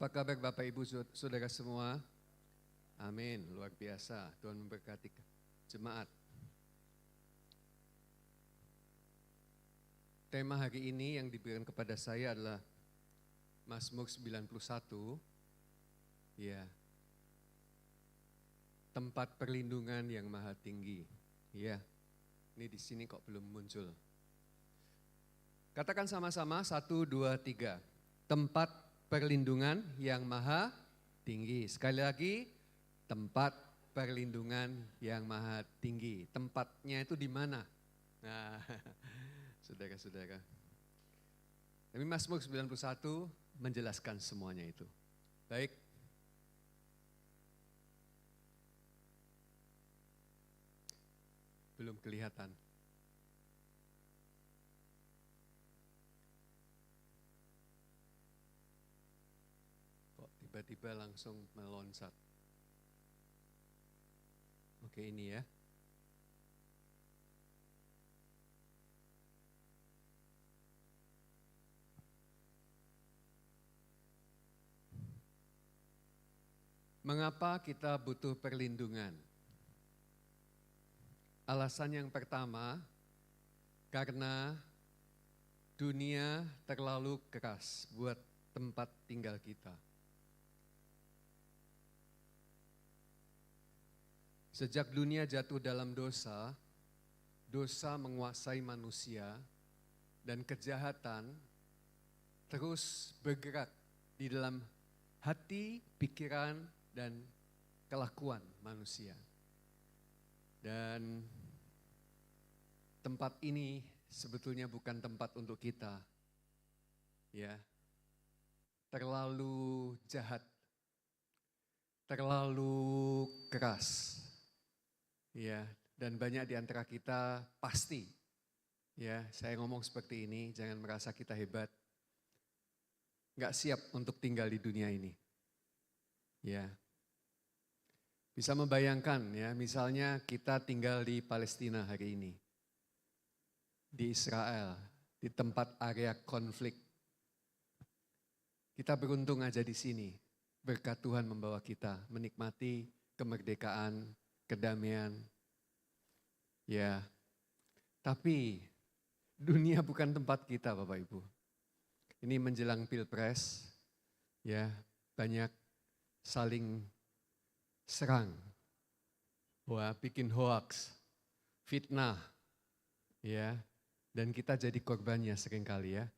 Apa kabar Bapak Ibu Saudara semua? Amin, luar biasa. Tuhan memberkati jemaat. Tema hari ini yang diberikan kepada saya adalah Mazmur 91. Ya. Tempat perlindungan yang maha tinggi. Ya. Ini di sini kok belum muncul. Katakan sama-sama 1, 2, 3. Tempat perlindungan yang maha tinggi. Sekali lagi, tempat perlindungan yang maha tinggi. Tempatnya itu di mana? Nah, saudara-saudara. Tapi Mazmur 91 menjelaskan semuanya itu. Baik. Belum kelihatan. Tiba-tiba langsung meloncat. Oke, ini ya. Mengapa kita butuh perlindungan? Alasan yang pertama, karena dunia terlalu keras buat tempat tinggal kita. Sejak dunia jatuh dalam dosa, dosa menguasai manusia dan kejahatan terus bergerak di dalam hati, pikiran, dan kelakuan manusia. Dan tempat ini sebetulnya bukan tempat untuk kita. Ya. Terlalu jahat. Terlalu keras. Ya, dan banyak di antara kita pasti, ya, saya ngomong seperti ini, jangan merasa kita hebat, nggak siap untuk tinggal di dunia ini. Ya, bisa membayangkan, ya, misalnya kita tinggal di Palestina hari ini, di Israel, di tempat area konflik. Kita beruntung aja di sini, berkat Tuhan membawa kita menikmati kemerdekaan, kedamaian, ya. Tapi dunia bukan tempat kita, Bapak Ibu. Ini menjelang Pilpres, ya, banyak saling serang, wah, bikin hoax, fitnah, ya, dan kita jadi korbannya seringkali ya.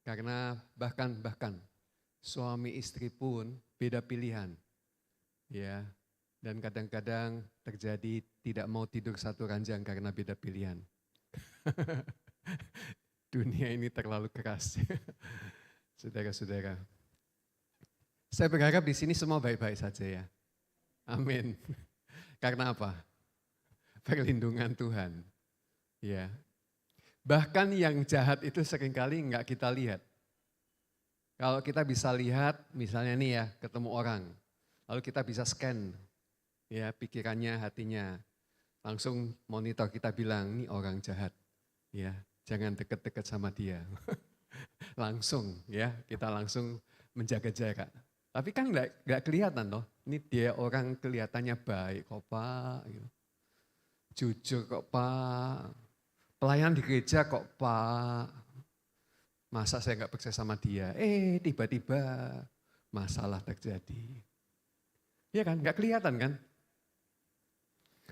Karena bahkan suami istri pun beda pilihan, ya. Dan kadang-kadang terjadi tidak mau tidur satu ranjang karena beda pilihan. Dunia ini terlalu keras. Saudara-saudara. Saya berharap di sini semua baik-baik saja ya. Amin. Karena apa? Perlindungan Tuhan. Ya. Bahkan yang jahat itu seringkali enggak kita lihat. Kalau kita bisa lihat, misalnya nih ya, ketemu orang. Lalu kita bisa scan. Ya, pikirannya, hatinya. Langsung monitor kita bilang, ini orang jahat. Ya, jangan dekat-dekat sama dia. Langsung ya, kita langsung menjaga jarak. Tapi kan enggak kelihatan toh. Ini dia orang kelihatannya baik kok Pak. Gitu. Jujur kok Pak. Pelayan di gereja kok Pak. Masa saya enggak percaya sama dia. Tiba-tiba masalah terjadi. Iya kan, enggak kelihatan kan?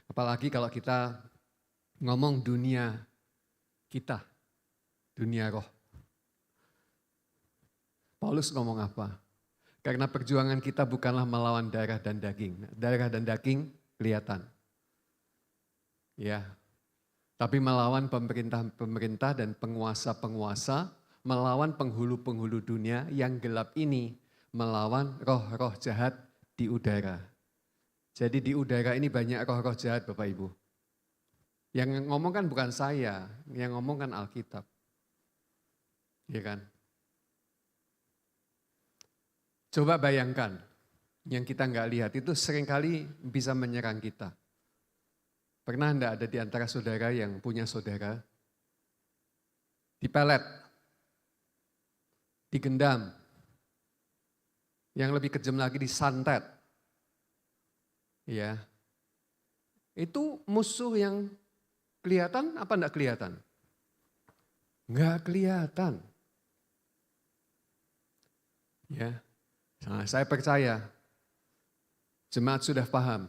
Apalagi kalau kita ngomong dunia kita, dunia roh. Paulus ngomong apa? Karena perjuangan kita bukanlah melawan darah dan daging. Darah dan daging kelihatan. Ya. Tapi melawan pemerintah-pemerintah dan penguasa-penguasa, melawan penghulu-penghulu dunia yang gelap ini, melawan roh-roh jahat di udara. Jadi di udara ini banyak roh-roh jahat Bapak Ibu. Yang ngomong kan bukan saya, yang ngomong kan Alkitab. Ya kan? Coba bayangkan, yang kita nggak lihat itu seringkali bisa menyerang kita. Pernah enggak ada di antara saudara yang punya saudara dipelet, digendam, Yang lebih kejam lagi disantet. Ya. Itu musuh yang kelihatan apa enggak kelihatan? Enggak kelihatan. Ya. Nah, saya percaya jemaat sudah paham.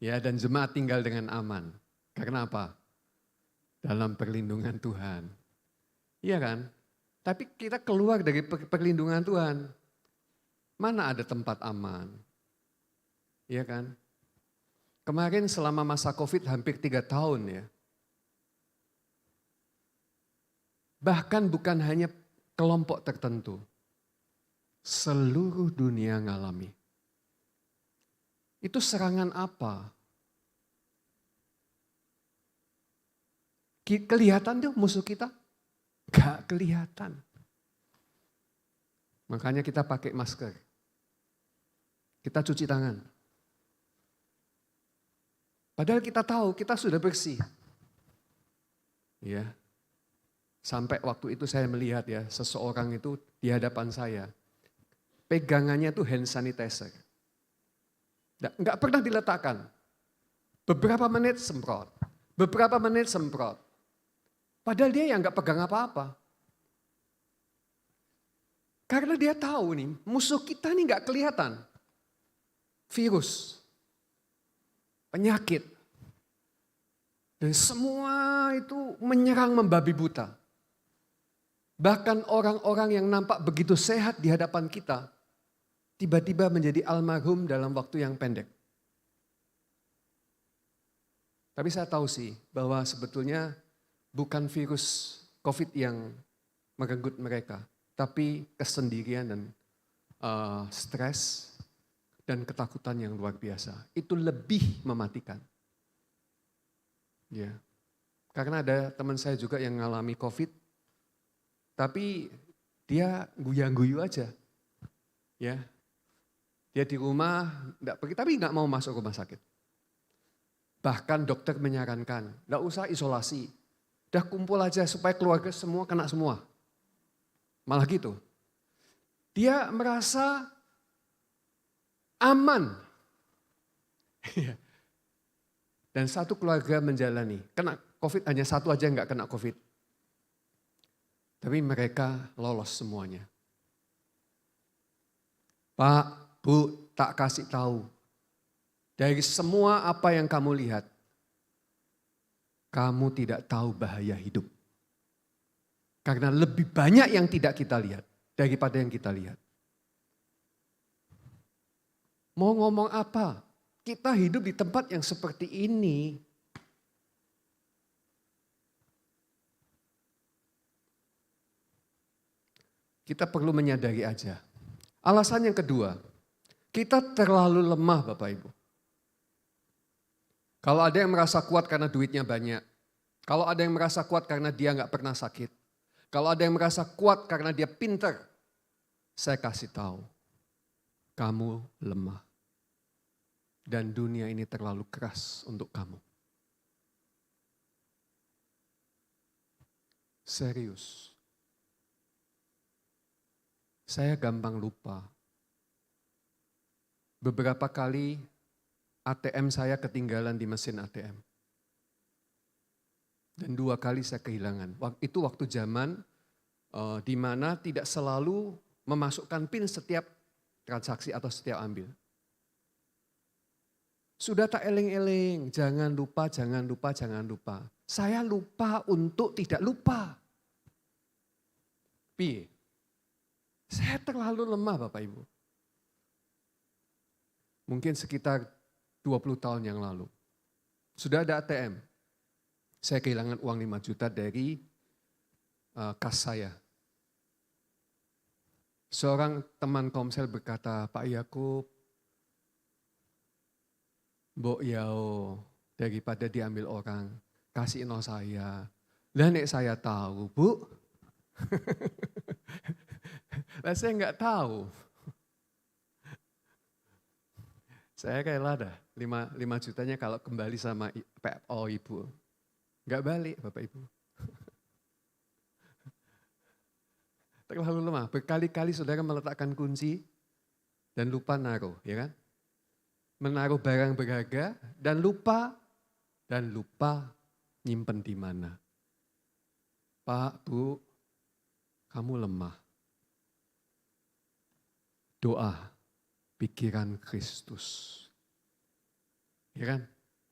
Ya, dan jemaat tinggal dengan aman. Karena apa? Dalam perlindungan Tuhan. Iya kan? Tapi kita keluar dari perlindungan Tuhan. Mana ada tempat aman? Iya kan? Kemarin selama masa COVID hampir 3 tahun ya. Bahkan bukan hanya kelompok tertentu. Seluruh dunia ngalami. Itu serangan apa? Kelihatan tuh musuh kita? Gak kelihatan. Makanya kita pakai masker. Kita cuci tangan. Padahal kita tahu kita sudah bersih. Ya. Sampai waktu itu saya melihat ya, seseorang itu di hadapan saya. Pegangannya itu hand sanitizer. Enggak pernah diletakkan. Beberapa menit semprot. Beberapa menit semprot. Padahal dia yang enggak pegang apa-apa. Karena dia tahu nih, musuh kita nih enggak kelihatan. Virus. Penyakit. Dan semua itu menyerang membabi buta. Bahkan orang-orang yang nampak begitu sehat di hadapan kita, tiba-tiba menjadi almarhum dalam waktu yang pendek. Tapi saya tahu sih bahwa sebetulnya bukan virus COVID yang merenggut mereka, tapi kesendirian dan stres dan ketakutan yang luar biasa. Itu lebih mematikan. Ya. Karena ada teman saya juga yang mengalami COVID, tapi dia guyang-guyu aja. Ya. Dia di rumah, enggak pergi, tapi enggak mau masuk rumah sakit. Bahkan dokter menyarankan, enggak usah isolasi. Udah kumpul aja supaya keluarga semua kena semua. Malah gitu. Dia merasa aman. Dan satu keluarga menjalani. Kena COVID hanya satu aja enggak kena COVID. Tapi mereka lolos semuanya. Pak, Bu, tak kasih tahu. Dari semua apa yang kamu lihat, kamu tidak tahu bahaya hidup. Karena lebih banyak yang tidak kita lihat daripada yang kita lihat. Mau ngomong apa? Kita hidup di tempat yang seperti ini. Kita perlu menyadari aja. Alasan yang kedua, kita terlalu lemah Bapak Ibu. Kalau ada yang merasa kuat karena duitnya banyak. Kalau ada yang merasa kuat karena dia nggak pernah sakit. Kalau ada yang merasa kuat karena dia pinter. Saya kasih tahu, kamu lemah. Dan dunia ini terlalu keras untuk kamu. Serius. Saya gampang lupa. Beberapa kali ATM saya ketinggalan di mesin ATM. Dan 2 kali saya kehilangan. Itu waktu zaman di mana tidak selalu memasukkan PIN setiap transaksi atau setiap ambil. Sudah tak eling-eling, jangan lupa, jangan lupa, jangan lupa. Saya lupa untuk tidak lupa. Piye? Saya terlalu lemah Bapak Ibu. Mungkin sekitar 20 tahun yang lalu. Sudah ada ATM. Saya kehilangan uang 5 juta dari kas saya. Seorang teman komsel berkata, Pak Yakub, mbok yao, daripada diambil orang, kasih no saya. Lah nek saya tahu, Bu. Lah saya enggak tahu. Saya rela dah 5 jutanya kalau kembali sama PO Ibu. Enggak balik Bapak Ibu. Terlalu lemah. Berkali-kali saudara meletakkan kunci, dan lupa naruh, ya kan? Menaruh barang berharga dan lupa nyimpen di mana. Pak, Bu, kamu lemah. Doa, pikiran Kristus. Ya kan?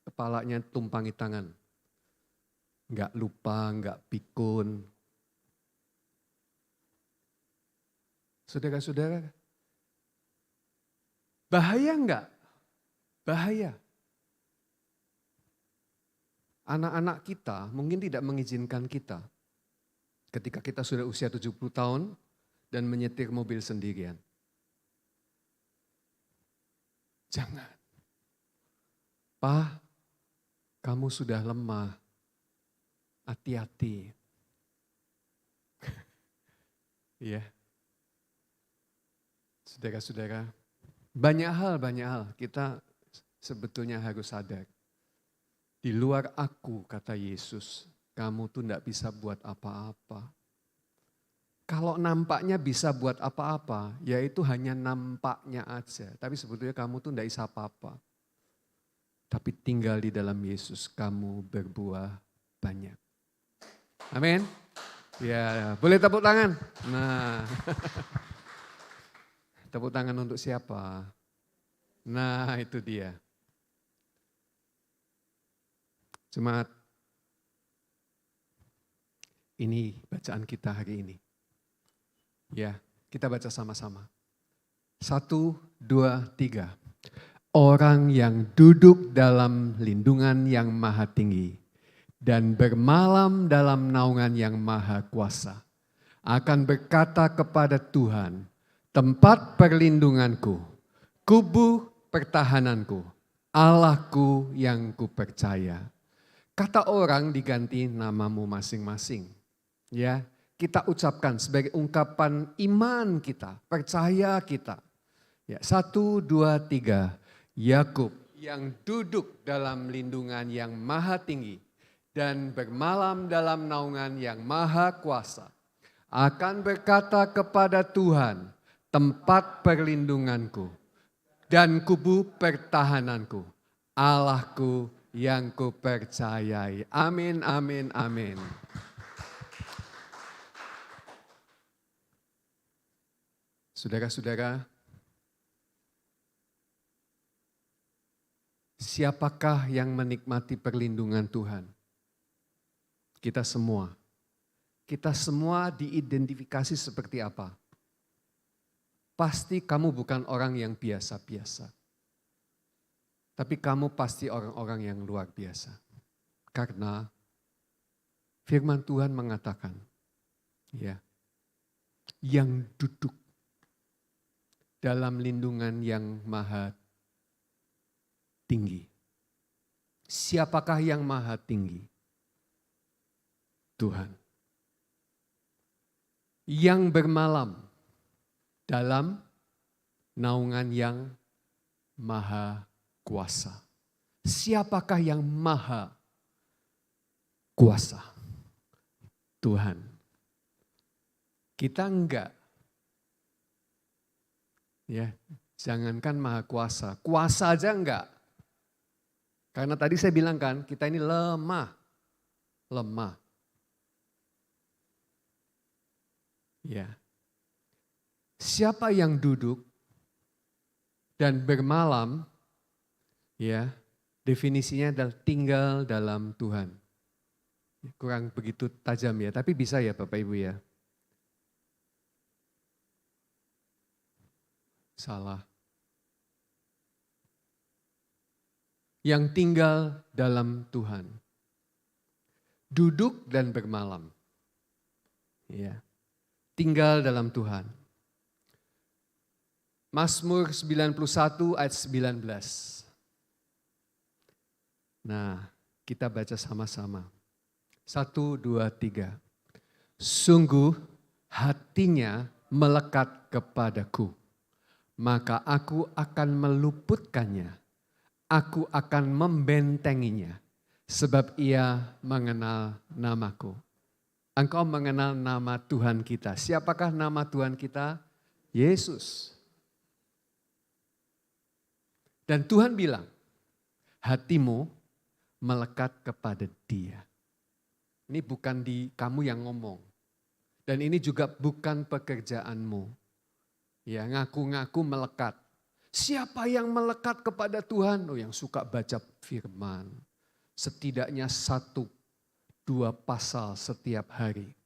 Kepalanya tumpangi tangan. Enggak lupa, enggak pikun. Saudara-saudara, bahaya enggak? Bahaya. Anak-anak kita mungkin tidak mengizinkan kita ketika kita sudah usia 70 tahun dan menyetir mobil sendirian. Jangan. Pak, kamu sudah lemah. Hati-hati. Iya. Saudara-saudara, banyak hal kita sebetulnya harus sadar. Di luar aku, kata Yesus, kamu tuh enggak bisa buat apa-apa. Kalau nampaknya bisa buat apa-apa, yaitu hanya nampaknya aja. Tapi sebetulnya kamu tuh enggak bisa apa-apa. Tapi tinggal di dalam Yesus, kamu berbuah banyak. Amin. Ya, boleh tepuk tangan. Nah, tepuk tangan untuk siapa? Nah, itu dia. Jemaat, ini bacaan kita hari ini. Ya, kita baca sama-sama. 1, 2, 3. Orang yang duduk dalam lindungan yang maha tinggi dan bermalam dalam naungan yang maha kuasa akan berkata kepada Tuhan, tempat perlindunganku, kubu pertahananku, Allahku yang kupercaya. Kata orang diganti namamu masing-masing. Ya, kita ucapkan sebagai ungkapan iman kita, percaya kita. Ya, 1, 2, 3. Yakub yang duduk dalam lindungan yang maha tinggi dan bermalam dalam naungan yang maha kuasa akan berkata kepada Tuhan, tempat perlindunganku dan kubu pertahananku, Allahku yang kupercayai. Amin, amin, amin. Saudara-saudara, siapakah yang menikmati perlindungan Tuhan? Kita semua. Kita semua diidentifikasi seperti apa? Pasti kamu bukan orang yang biasa-biasa. Tapi kamu pasti orang-orang yang luar biasa. Karena firman Tuhan mengatakan, ya, yang duduk dalam lindungan yang maha tinggi. Siapakah yang maha tinggi? Tuhan. Yang bermalam dalam naungan yang maha kuasa. Siapakah yang maha kuasa? Tuhan. Kita enggak. Ya, jangankan maha kuasa, kuasa aja enggak. Karena tadi saya bilang kan, kita ini lemah. Ya. Siapa yang duduk dan bermalam, ya, definisinya adalah tinggal dalam Tuhan. Kurang begitu tajam ya, tapi bisa ya Bapak Ibu ya. Salah. Yang tinggal dalam Tuhan. Duduk dan bermalam. Ya. Tinggal dalam Tuhan. Mazmur 91 ayat 19. Nah, kita baca sama-sama. 1, 2, 3. Sungguh hatinya melekat kepadaku. Maka aku akan meluputkannya, aku akan membentenginya, sebab ia mengenal namaku. Engkau mengenal nama Tuhan kita. Siapakah nama Tuhan kita? Yesus. Dan Tuhan bilang, hatimu melekat kepada Dia. Ini bukan di kamu yang ngomong. Dan ini juga bukan pekerjaanmu. Ya, ngaku-ngaku melekat. Siapa yang melekat kepada Tuhan? Oh, yang suka baca firman. Setidaknya 1-2 pasal setiap hari.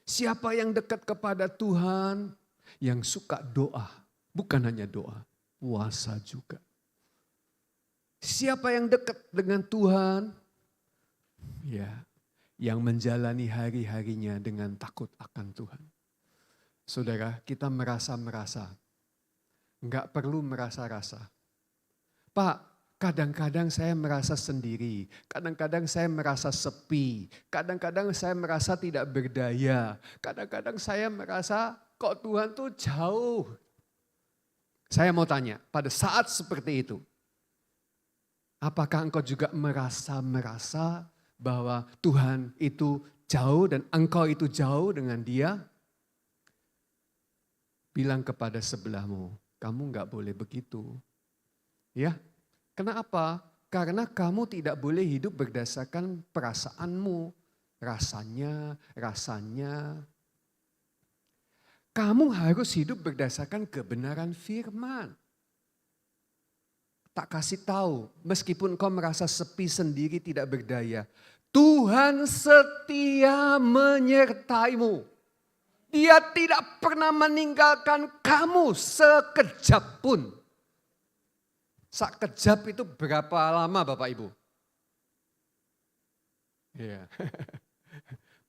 Siapa yang dekat kepada Tuhan? Yang suka doa. Bukan hanya doa, puasa juga. Siapa yang dekat dengan Tuhan? Ya, yang menjalani hari-harinya dengan takut akan Tuhan. Saudara, kita merasa-merasa. Enggak perlu merasa-rasa. Pak, kadang-kadang saya merasa sendiri. Kadang-kadang saya merasa sepi. Kadang-kadang saya merasa tidak berdaya. Kadang-kadang saya merasa kok Tuhan tuh jauh. Saya mau tanya, pada saat seperti itu, apakah engkau juga merasa bahwa Tuhan itu jauh dan engkau itu jauh dengan Dia? Bilang kepada sebelahmu, kamu enggak boleh begitu. Ya, kenapa? Karena kamu tidak boleh hidup berdasarkan perasaanmu, rasanya. Kamu harus hidup berdasarkan kebenaran firman. Tak kasih tahu, meskipun kau merasa sepi sendiri tidak berdaya, Tuhan setia menyertaimu. Dia tidak pernah meninggalkan kamu sekejap pun. Sekejap itu berapa lama Bapak Ibu? Iya.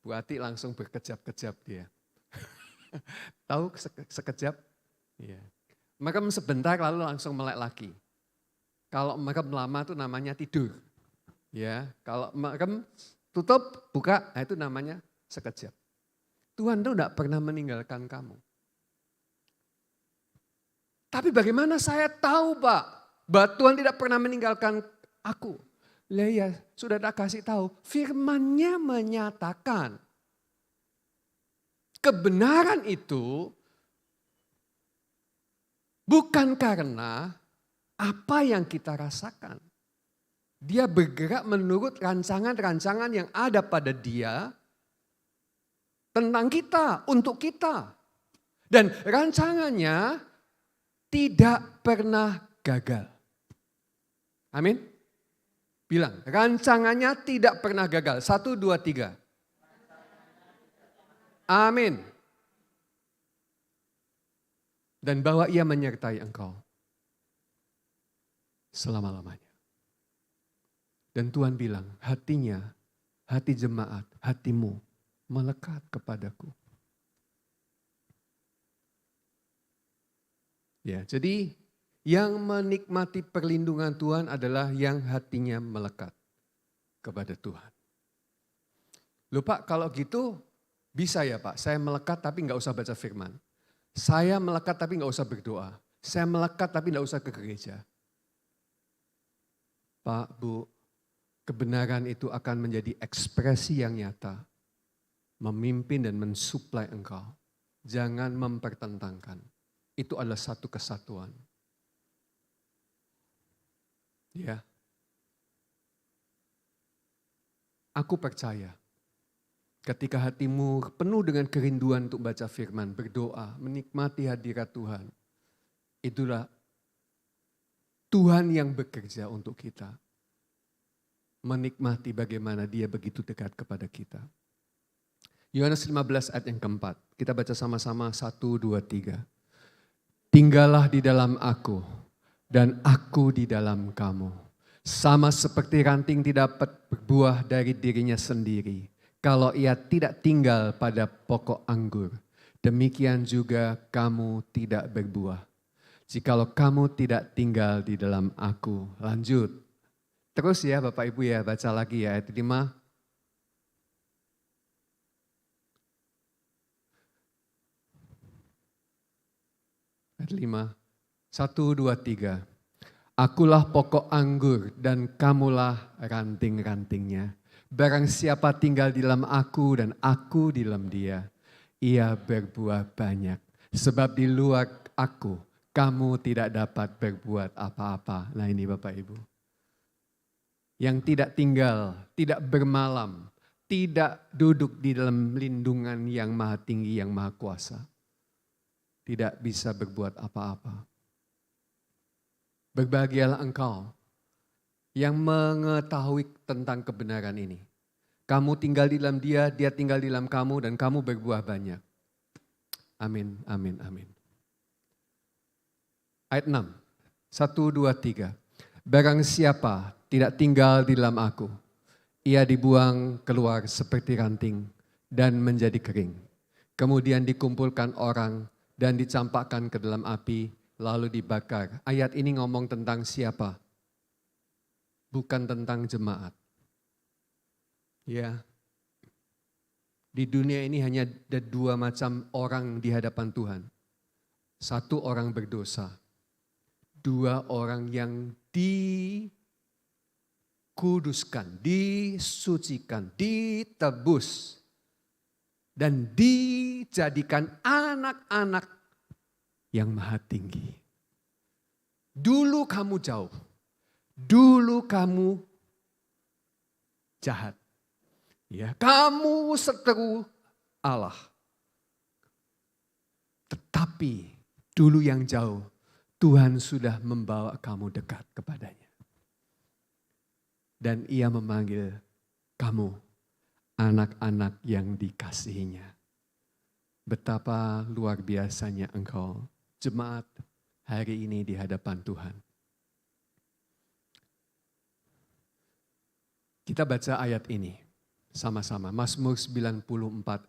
Bu Ati langsung berkejap-kejap dia. Tahu sekejap? Iya. Merem sebentar lalu langsung melek lagi. Kalau merem lama itu namanya tidur. Ya, kalau merem tutup, buka, nah itu namanya sekejap. Tuhan itu tidak pernah meninggalkan kamu. Tapi bagaimana saya tahu Pak, bahwa Tuhan tidak pernah meninggalkan aku? Lah ya, sudah tak kasih tahu, firman-Nya menyatakan kebenaran itu bukan karena apa yang kita rasakan. Dia bergerak menurut rancangan-rancangan yang ada pada Dia tentang kita, untuk kita. Dan rancangannya tidak pernah gagal. Amin. Bilang, rancangannya tidak pernah gagal. 1, 2, 3. Amin. Dan bahwa Ia menyertai engkau selama-lamanya. Dan Tuhan bilang, hatinya, hati jemaat, hatimu melekat kepadaku. Ya, jadi yang menikmati perlindungan Tuhan adalah yang hatinya melekat kepada Tuhan. Loh Pak, kalau gitu bisa ya Pak, saya melekat tapi nggak usah baca firman. Saya melekat tapi nggak usah berdoa. Saya melekat tapi nggak usah ke gereja. Pak, Bu, kebenaran itu akan menjadi ekspresi yang nyata. Memimpin dan mensuplai engkau. Jangan mempertentangkan. Itu adalah satu kesatuan. Ya. Aku percaya ketika hatimu penuh dengan kerinduan untuk baca firman, berdoa, menikmati hadirat Tuhan. Itulah Tuhan yang bekerja untuk kita. Menikmati bagaimana Dia begitu dekat kepada kita. Yohanes 15 ayat yang keempat. Kita baca sama-sama 1, 2, 3. Tinggallah di dalam aku dan aku di dalam kamu. Sama seperti ranting tidak dapat berbuah dari dirinya sendiri. Kalau ia tidak tinggal pada pokok anggur. Demikian juga kamu tidak berbuah. Jikalau kamu tidak tinggal di dalam aku. Lanjut. Terus ya Bapak Ibu ya, baca lagi ya ayat 5. Ayat 5, 1, 2, 3. Akulah pokok anggur dan kamulah ranting-rantingnya. Barang siapa tinggal di dalam aku dan aku di dalam dia, ia berbuah banyak. Sebab di luar aku, kamu tidak dapat berbuat apa-apa. Nah ini Bapak Ibu. Yang tidak tinggal, tidak bermalam, tidak duduk di dalam lindungan yang maha tinggi, yang maha kuasa. Tidak bisa berbuat apa-apa. Berbahagialah engkau yang mengetahui tentang kebenaran ini. Kamu tinggal di dalam dia, dia tinggal di dalam kamu, dan kamu berbuah banyak. Amin, amin, amin. Ayat 6, 1, 2, 3. Barang siapa tidak tinggal di dalam aku, ia dibuang keluar seperti ranting dan menjadi kering. Kemudian dikumpulkan orang dan dicampakkan ke dalam api, lalu dibakar. Ayat ini ngomong tentang siapa? Bukan tentang jemaat. Ya, di dunia ini hanya ada dua macam orang di hadapan Tuhan. Satu orang berdosa, dua orang yang dikuduskan, disucikan, ditebus, dan dijadikan anak-anak yang maha tinggi. Dulu kamu jauh, dulu kamu jahat. Ya, kamu seteru Allah. Tetapi dulu yang jauh, Tuhan sudah membawa kamu dekat kepadanya. Dan ia memanggil kamu anak-anak yang dikasihinya. Betapa luar biasanya engkau, jemaat, hari ini di hadapan Tuhan. Kita baca ayat ini sama-sama. Mazmur 94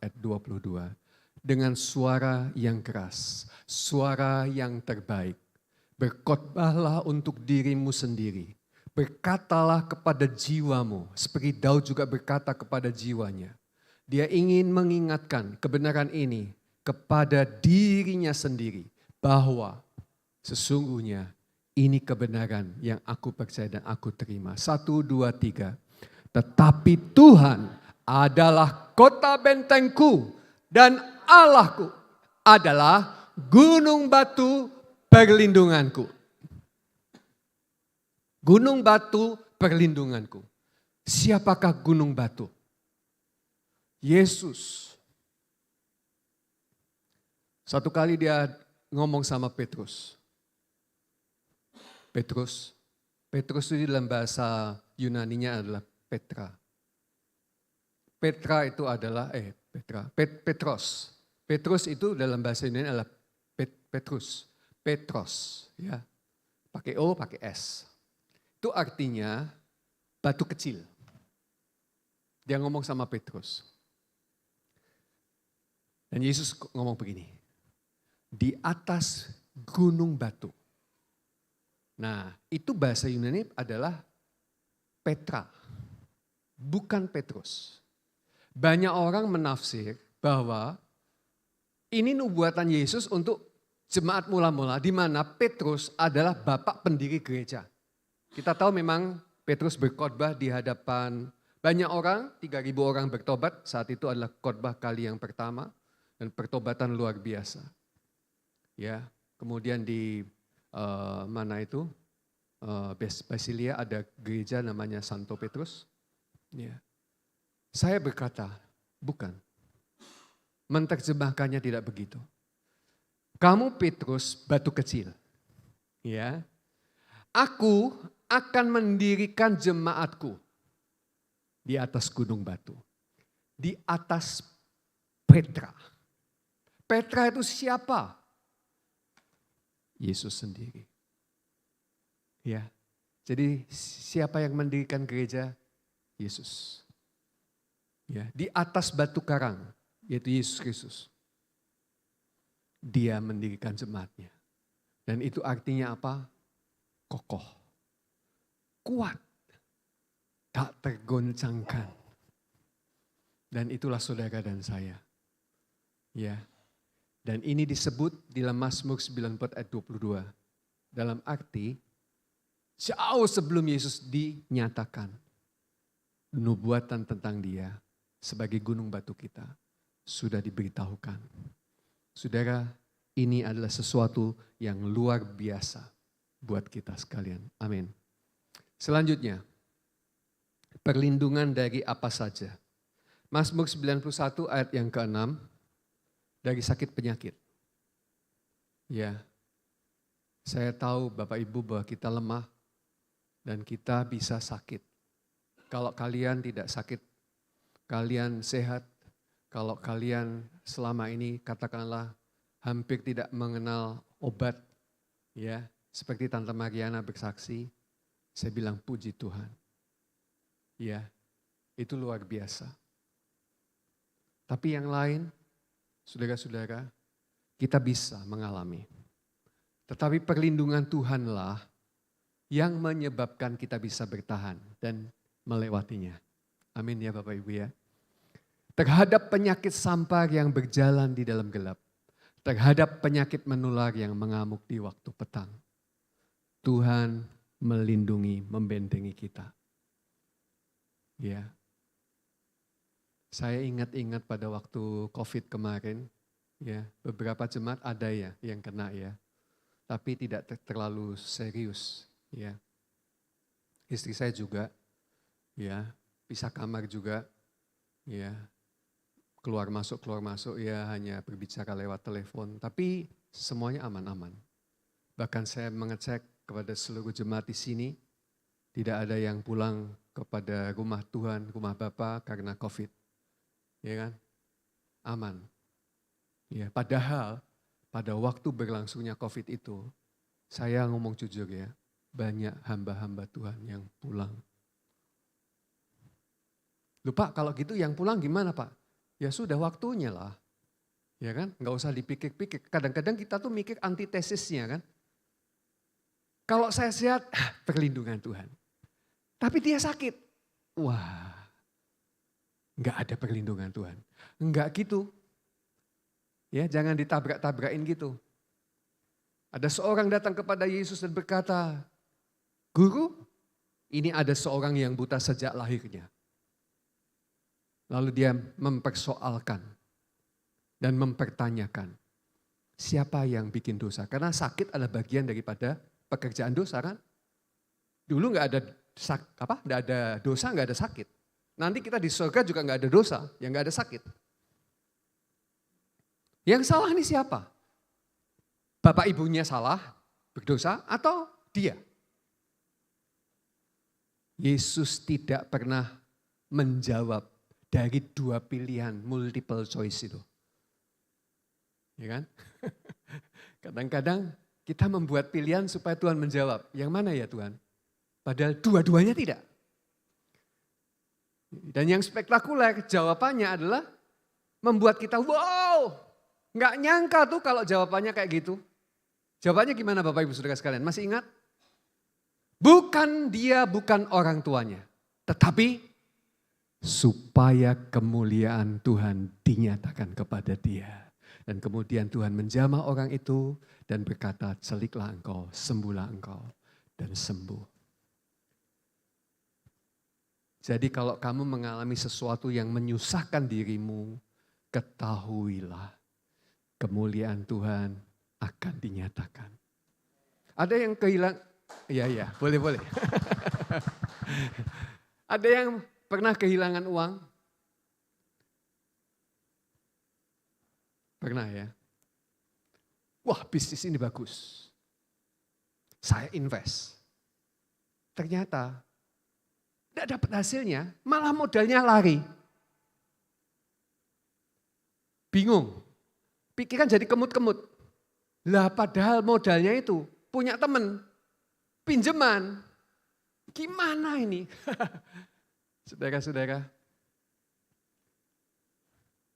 ayat 22. Dengan suara yang keras, suara yang terbaik. Berkhotbahlah untuk dirimu sendiri. Berkatalah kepada jiwamu, seperti Daud juga berkata kepada jiwanya. Dia ingin mengingatkan kebenaran ini kepada dirinya sendiri. Bahwa sesungguhnya ini kebenaran yang aku percaya dan aku terima. 1, 2, 3. Tetapi Tuhan adalah kota bentengku dan Allahku adalah gunung batu perlindunganku. Gunung batu perlindunganku. Siapakah gunung batu? Yesus. Satu kali dia ngomong sama Petrus. Petrus itu dalam bahasa Yunaninya adalah Petra. Petra itu adalah Petros. Petrus itu dalam bahasa Yunani adalah Petrus. Petros, ya. Pakai O, pakai S. Itu artinya batu kecil. Dia ngomong sama Petrus. Dan Yesus ngomong begini. Di atas gunung batu. Nah, itu bahasa Yunani adalah Petra. Bukan Petrus. Banyak orang menafsir bahwa ini nubuatan Yesus untuk jemaat mula-mula di mana Petrus adalah bapak pendiri gereja. Kita tahu memang Petrus berkhotbah di hadapan banyak orang, 3.000 orang bertobat. Saat itu adalah khotbah kali yang pertama dan pertobatan luar biasa. Ya, kemudian di Basilia ada gereja namanya Santo Petrus. Ya. Saya berkata, bukan. Menerjemahkannya tidak begitu. Kamu Petrus batu kecil. Ya. Aku akan mendirikan jemaatku di atas gunung batu. Di atas Petra. Petra itu siapa? Yesus sendiri. Ya. Jadi siapa yang mendirikan gereja? Yesus. Ya, di atas batu karang, yaitu Yesus Kristus. Dia mendirikan jemaatnya. Dan itu artinya apa? Kokoh. Kuat. Tak tergoncangkan. Dan itulah saudara dan saya. Ya. Dan ini disebut di dalam Mazmur 94 ayat 22. Dalam arti, jauh sebelum Yesus dinyatakan. Nubuatan tentang dia sebagai gunung batu kita sudah diberitahukan. Saudara, ini adalah sesuatu yang luar biasa buat kita sekalian. Amin. Selanjutnya, perlindungan dari apa saja. Mazmur 91 ayat yang ke-6, dari sakit penyakit. Ya, saya tahu Bapak Ibu bahwa kita lemah dan kita bisa sakit. Kalau kalian tidak sakit, kalian sehat. Kalau kalian selama ini katakanlah hampir tidak mengenal obat, ya, seperti Tante Mariana bersaksi, saya bilang puji Tuhan. Ya, itu luar biasa. Tapi yang lain, saudara-saudara, kita bisa mengalami. Tetapi perlindungan Tuhanlah yang menyebabkan kita bisa bertahan dan melewatinya. Amin ya Bapak Ibu ya. Terhadap penyakit sampar yang berjalan di dalam gelap. Terhadap penyakit menular yang mengamuk di waktu petang. Tuhan melindungi, membentengi kita. Ya. Saya ingat-ingat pada waktu COVID kemarin, ya, beberapa jemaat ada ya yang kena ya, tapi tidak terlalu serius, ya. Istri saya juga, ya, pisah kamar juga, ya, keluar masuk ya hanya berbicara lewat telepon, tapi semuanya aman-aman. Bahkan saya mengecek kepada seluruh jemaat di sini, tidak ada yang pulang kepada rumah Tuhan, rumah Bapa karena COVID, ya kan, aman. Ya, padahal pada waktu berlangsungnya COVID itu, saya ngomong jujur ya, banyak hamba-hamba Tuhan yang pulang. Loh Pak, kalau gitu yang pulang gimana Pak? Ya sudah waktunya lah, ya kan? Nggak usah dipikir-pikir. Kadang-kadang kita tuh mikir antitesisnya kan. Kalau saya sehat, perlindungan Tuhan. Tapi dia sakit, wah, nggak ada perlindungan Tuhan. Enggak gitu. Ya, jangan ditabrak-tabrakin gitu. Ada seorang datang kepada Yesus dan berkata, Guru, ini ada seorang yang buta sejak lahirnya. Lalu dia mempersoalkan dan mempertanyakan, siapa yang bikin dosa? Karena sakit adalah bagian daripada pekerjaan dosa kan. Dulu nggak ada dosa, nggak ada sakit. Nanti kita di surga juga nggak ada dosa, yang nggak ada sakit. Yang salah ini siapa? Bapak ibunya salah, berdosa, atau dia? Yesus tidak pernah menjawab dari dua pilihan multiple choice itu. Ya kan? Kadang-kadang kita membuat pilihan supaya Tuhan menjawab. Yang mana ya Tuhan? Padahal dua-duanya tidak. Dan yang spektakuler jawabannya adalah membuat kita wow. Nggak nyangka tuh kalau jawabannya kayak gitu. Jawabannya gimana Bapak Ibu Saudara sekalian? Masih ingat? Bukan dia, bukan orang tuanya. Tetapi supaya kemuliaan Tuhan dinyatakan kepada dia. Dan kemudian Tuhan menjamah orang itu dan berkata, celiklah engkau, sembuhlah engkau, dan sembuh. Jadi kalau kamu mengalami sesuatu yang menyusahkan dirimu, ketahuilah kemuliaan Tuhan akan dinyatakan. Ada yang kehilangan, ya boleh. Ada yang pernah kehilangan uang? Pernah ya? Wah bisnis ini bagus. Saya invest. Ternyata tidak dapat hasilnya, malah modalnya lari. Bingung. Pikiran jadi kemut-kemut. Lah padahal modalnya itu punya teman, pinjaman. Gimana ini? Saudara-saudara,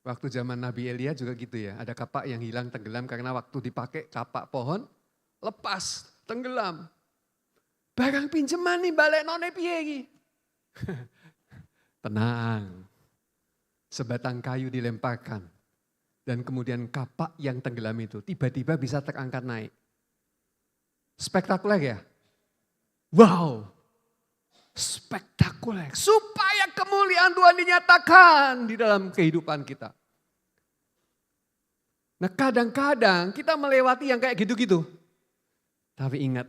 waktu zaman Nabi Elia juga gitu ya. Ada kapak yang hilang tenggelam karena waktu dipakai kapak pohon, lepas, tenggelam. Barang pinjaman nih balik none piye iki. Tenang, sebatang kayu dilemparkan. Dan kemudian kapak yang tenggelam itu tiba-tiba bisa terangkat naik. Spektakuler ya? Wow, spektakuler. Supaya kemuliaan Tuhan dinyatakan di dalam kehidupan kita. Nah kadang-kadang kita melewati yang kayak gitu-gitu. Tapi ingat,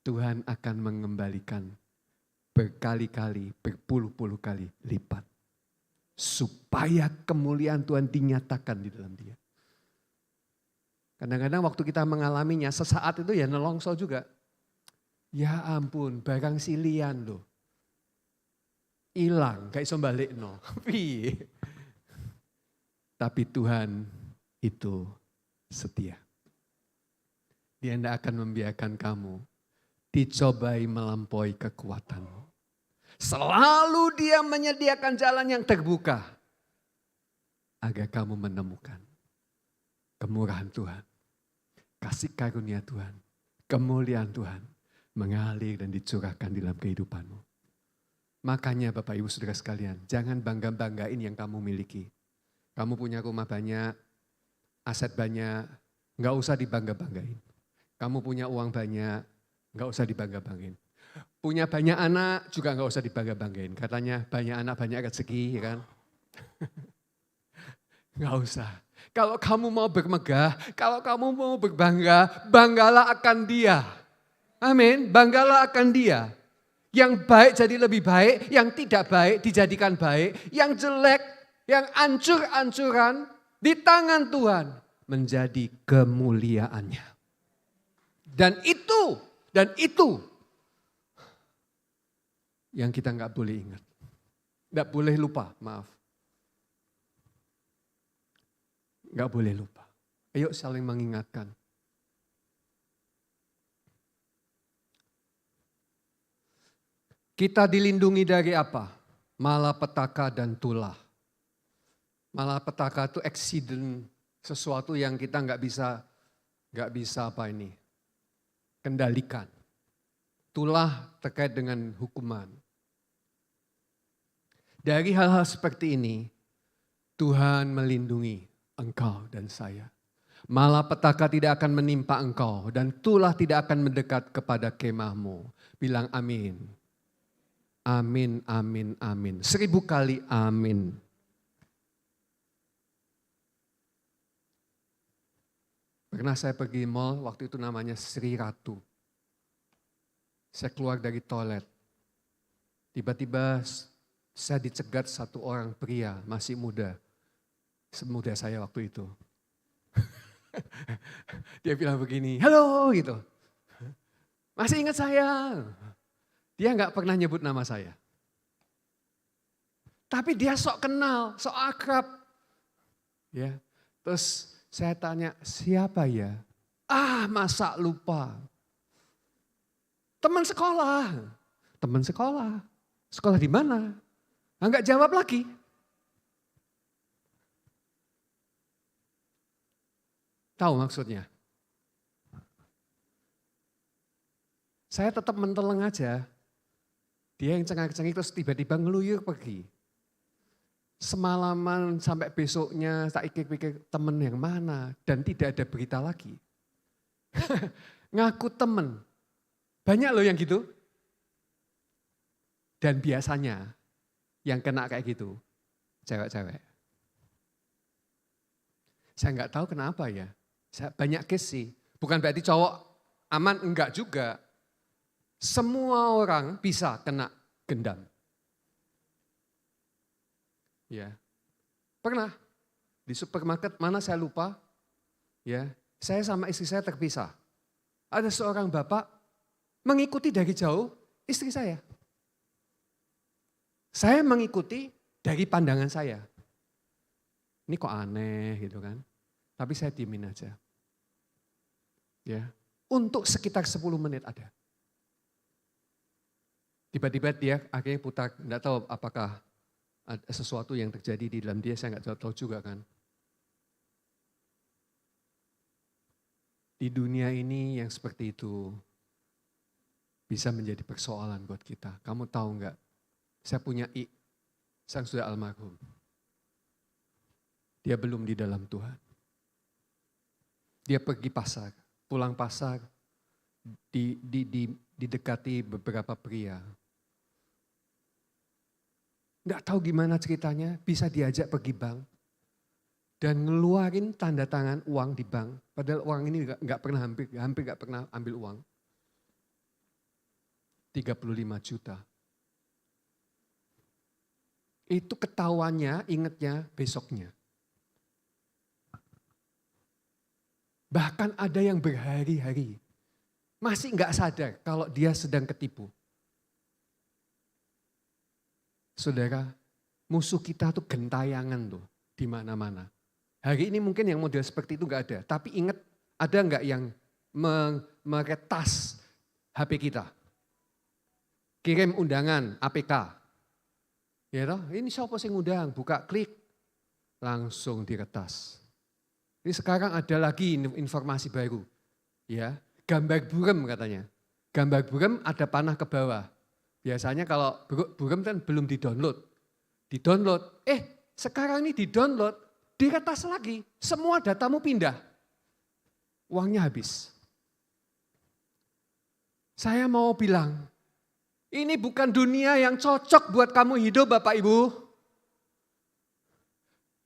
Tuhan akan mengembalikan berkali-kali, berpuluh-puluh kali lipat. Supaya kemuliaan Tuhan dinyatakan di dalam dia. Kadang-kadang waktu kita mengalaminya, sesaat itu ya nelongso juga. Ya ampun, barang silian loh. Hilang, gak iso balik no. Tapi Tuhan itu setia. Dia tidak akan membiarkan kamu dicobai melampaui kekuatanmu. Selalu dia menyediakan jalan yang terbuka. Agar kamu menemukan kemurahan Tuhan. Kasih karunia Tuhan. Kemuliaan Tuhan. Mengalir dan dicurahkan dalam kehidupanmu. Makanya Bapak Ibu Saudara sekalian. Jangan bangga-banggain yang kamu miliki. Kamu punya rumah banyak. Aset banyak. Nggak usah dibangga-banggain. Kamu punya uang banyak. Nggak usah dibangga-banggain. Punya banyak anak juga nggak usah dibangga-banggain. Katanya banyak anak banyak rezeki, ya kan? Nggak usah. Kalau kamu mau bermegah, kalau kamu mau berbangga, banggalah akan dia. Amin, banggalah akan dia. Yang baik jadi lebih baik, yang tidak baik dijadikan baik, yang jelek, yang ancur-ancuran di tangan Tuhan menjadi kemuliaannya. Dan itu yang kita nggak boleh ingat. Nggak boleh lupa, maaf. Nggak boleh lupa. Ayo saling mengingatkan. Kita dilindungi dari apa? Malapetaka dan tulah. Malapetaka itu accident, sesuatu yang kita nggak bisa kendalikan. Tulah terkait dengan hukuman. Dari hal-hal seperti ini, Tuhan melindungi engkau dan saya. Malapetaka tidak akan menimpa engkau dan tulah tidak akan mendekat kepada kemahmu. Bilang amin. Amin, amin, amin. 1000 kali amin. Pernah saya pergi mall, waktu itu namanya Sri Ratu. Saya keluar dari toilet. Tiba-tiba saya dicegat satu orang pria, masih muda. Semuda saya waktu itu. Dia bilang begini, halo gitu. Masih ingat saya? Dia nggak pernah nyebut nama saya. Tapi dia sok kenal, sok akrab. Ya, terus saya tanya, siapa ya? Masa lupa. Teman sekolah. Teman sekolah. Sekolah di mana? Enggak jawab lagi. Tahu maksudnya? Saya tetap menteleng aja. Dia yang cengak-cengik terus tiba-tiba ngeluyur pergi. Semalaman sampai besoknya tak pikir-pikir temen yang mana. Dan tidak ada berita lagi. Ngaku temen. Banyak loh yang gitu. Dan biasanya yang kena kayak gitu, cewek-cewek. Saya nggak tahu kenapa ya. Banyak case sih. Bukan berarti cowok aman, enggak juga. Semua orang bisa kena gendam. Ya. Pernah di supermarket mana saya lupa. Ya, saya sama istri saya terpisah. Ada seorang bapak mengikuti dari jauh istri saya. Saya mengikuti dari pandangan saya. Ini kok aneh gitu kan. Tapi saya diemin aja. Ya, untuk sekitar 10 menit ada. Tiba-tiba dia akhirnya putar, enggak tahu apakah ada sesuatu yang terjadi di dalam dia, saya enggak tahu juga kan. Di dunia ini yang seperti itu bisa menjadi persoalan buat kita. Kamu tahu enggak? Saya punya sang sudah almarhum. Dia belum di dalam Tuhan. Dia pergi pasar, pulang pasar, didekati beberapa pria. Enggak tahu gimana ceritanya, bisa diajak pergi bank. dan ngeluarin tanda tangan uang di bank. Padahal uang ini nggak pernah hampir nggak pernah ambil uang. 35 juta. Itu ketahuannya, ingetnya besoknya. Bahkan ada yang berhari-hari masih nggak sadar kalau dia sedang ketipu. Saudara, musuh kita tuh gentayangan tuh di mana-mana. Hari ini mungkin yang model seperti itu nggak ada. Tapi ingat, ada nggak yang meretas HP kita? Kirim undangan APK. Ya toh, ini siapa sih ngundang? Buka klik, langsung diretas. Ini sekarang ada lagi informasi baru. Ya, gambar burem katanya. Gambar burem ada panah ke bawah. Biasanya kalau burem kan belum di-download. Di-download, sekarang ini di-download, diretas lagi. Semua datamu pindah. Uangnya habis. Saya mau bilang, ini bukan dunia yang cocok buat kamu hidup Bapak Ibu.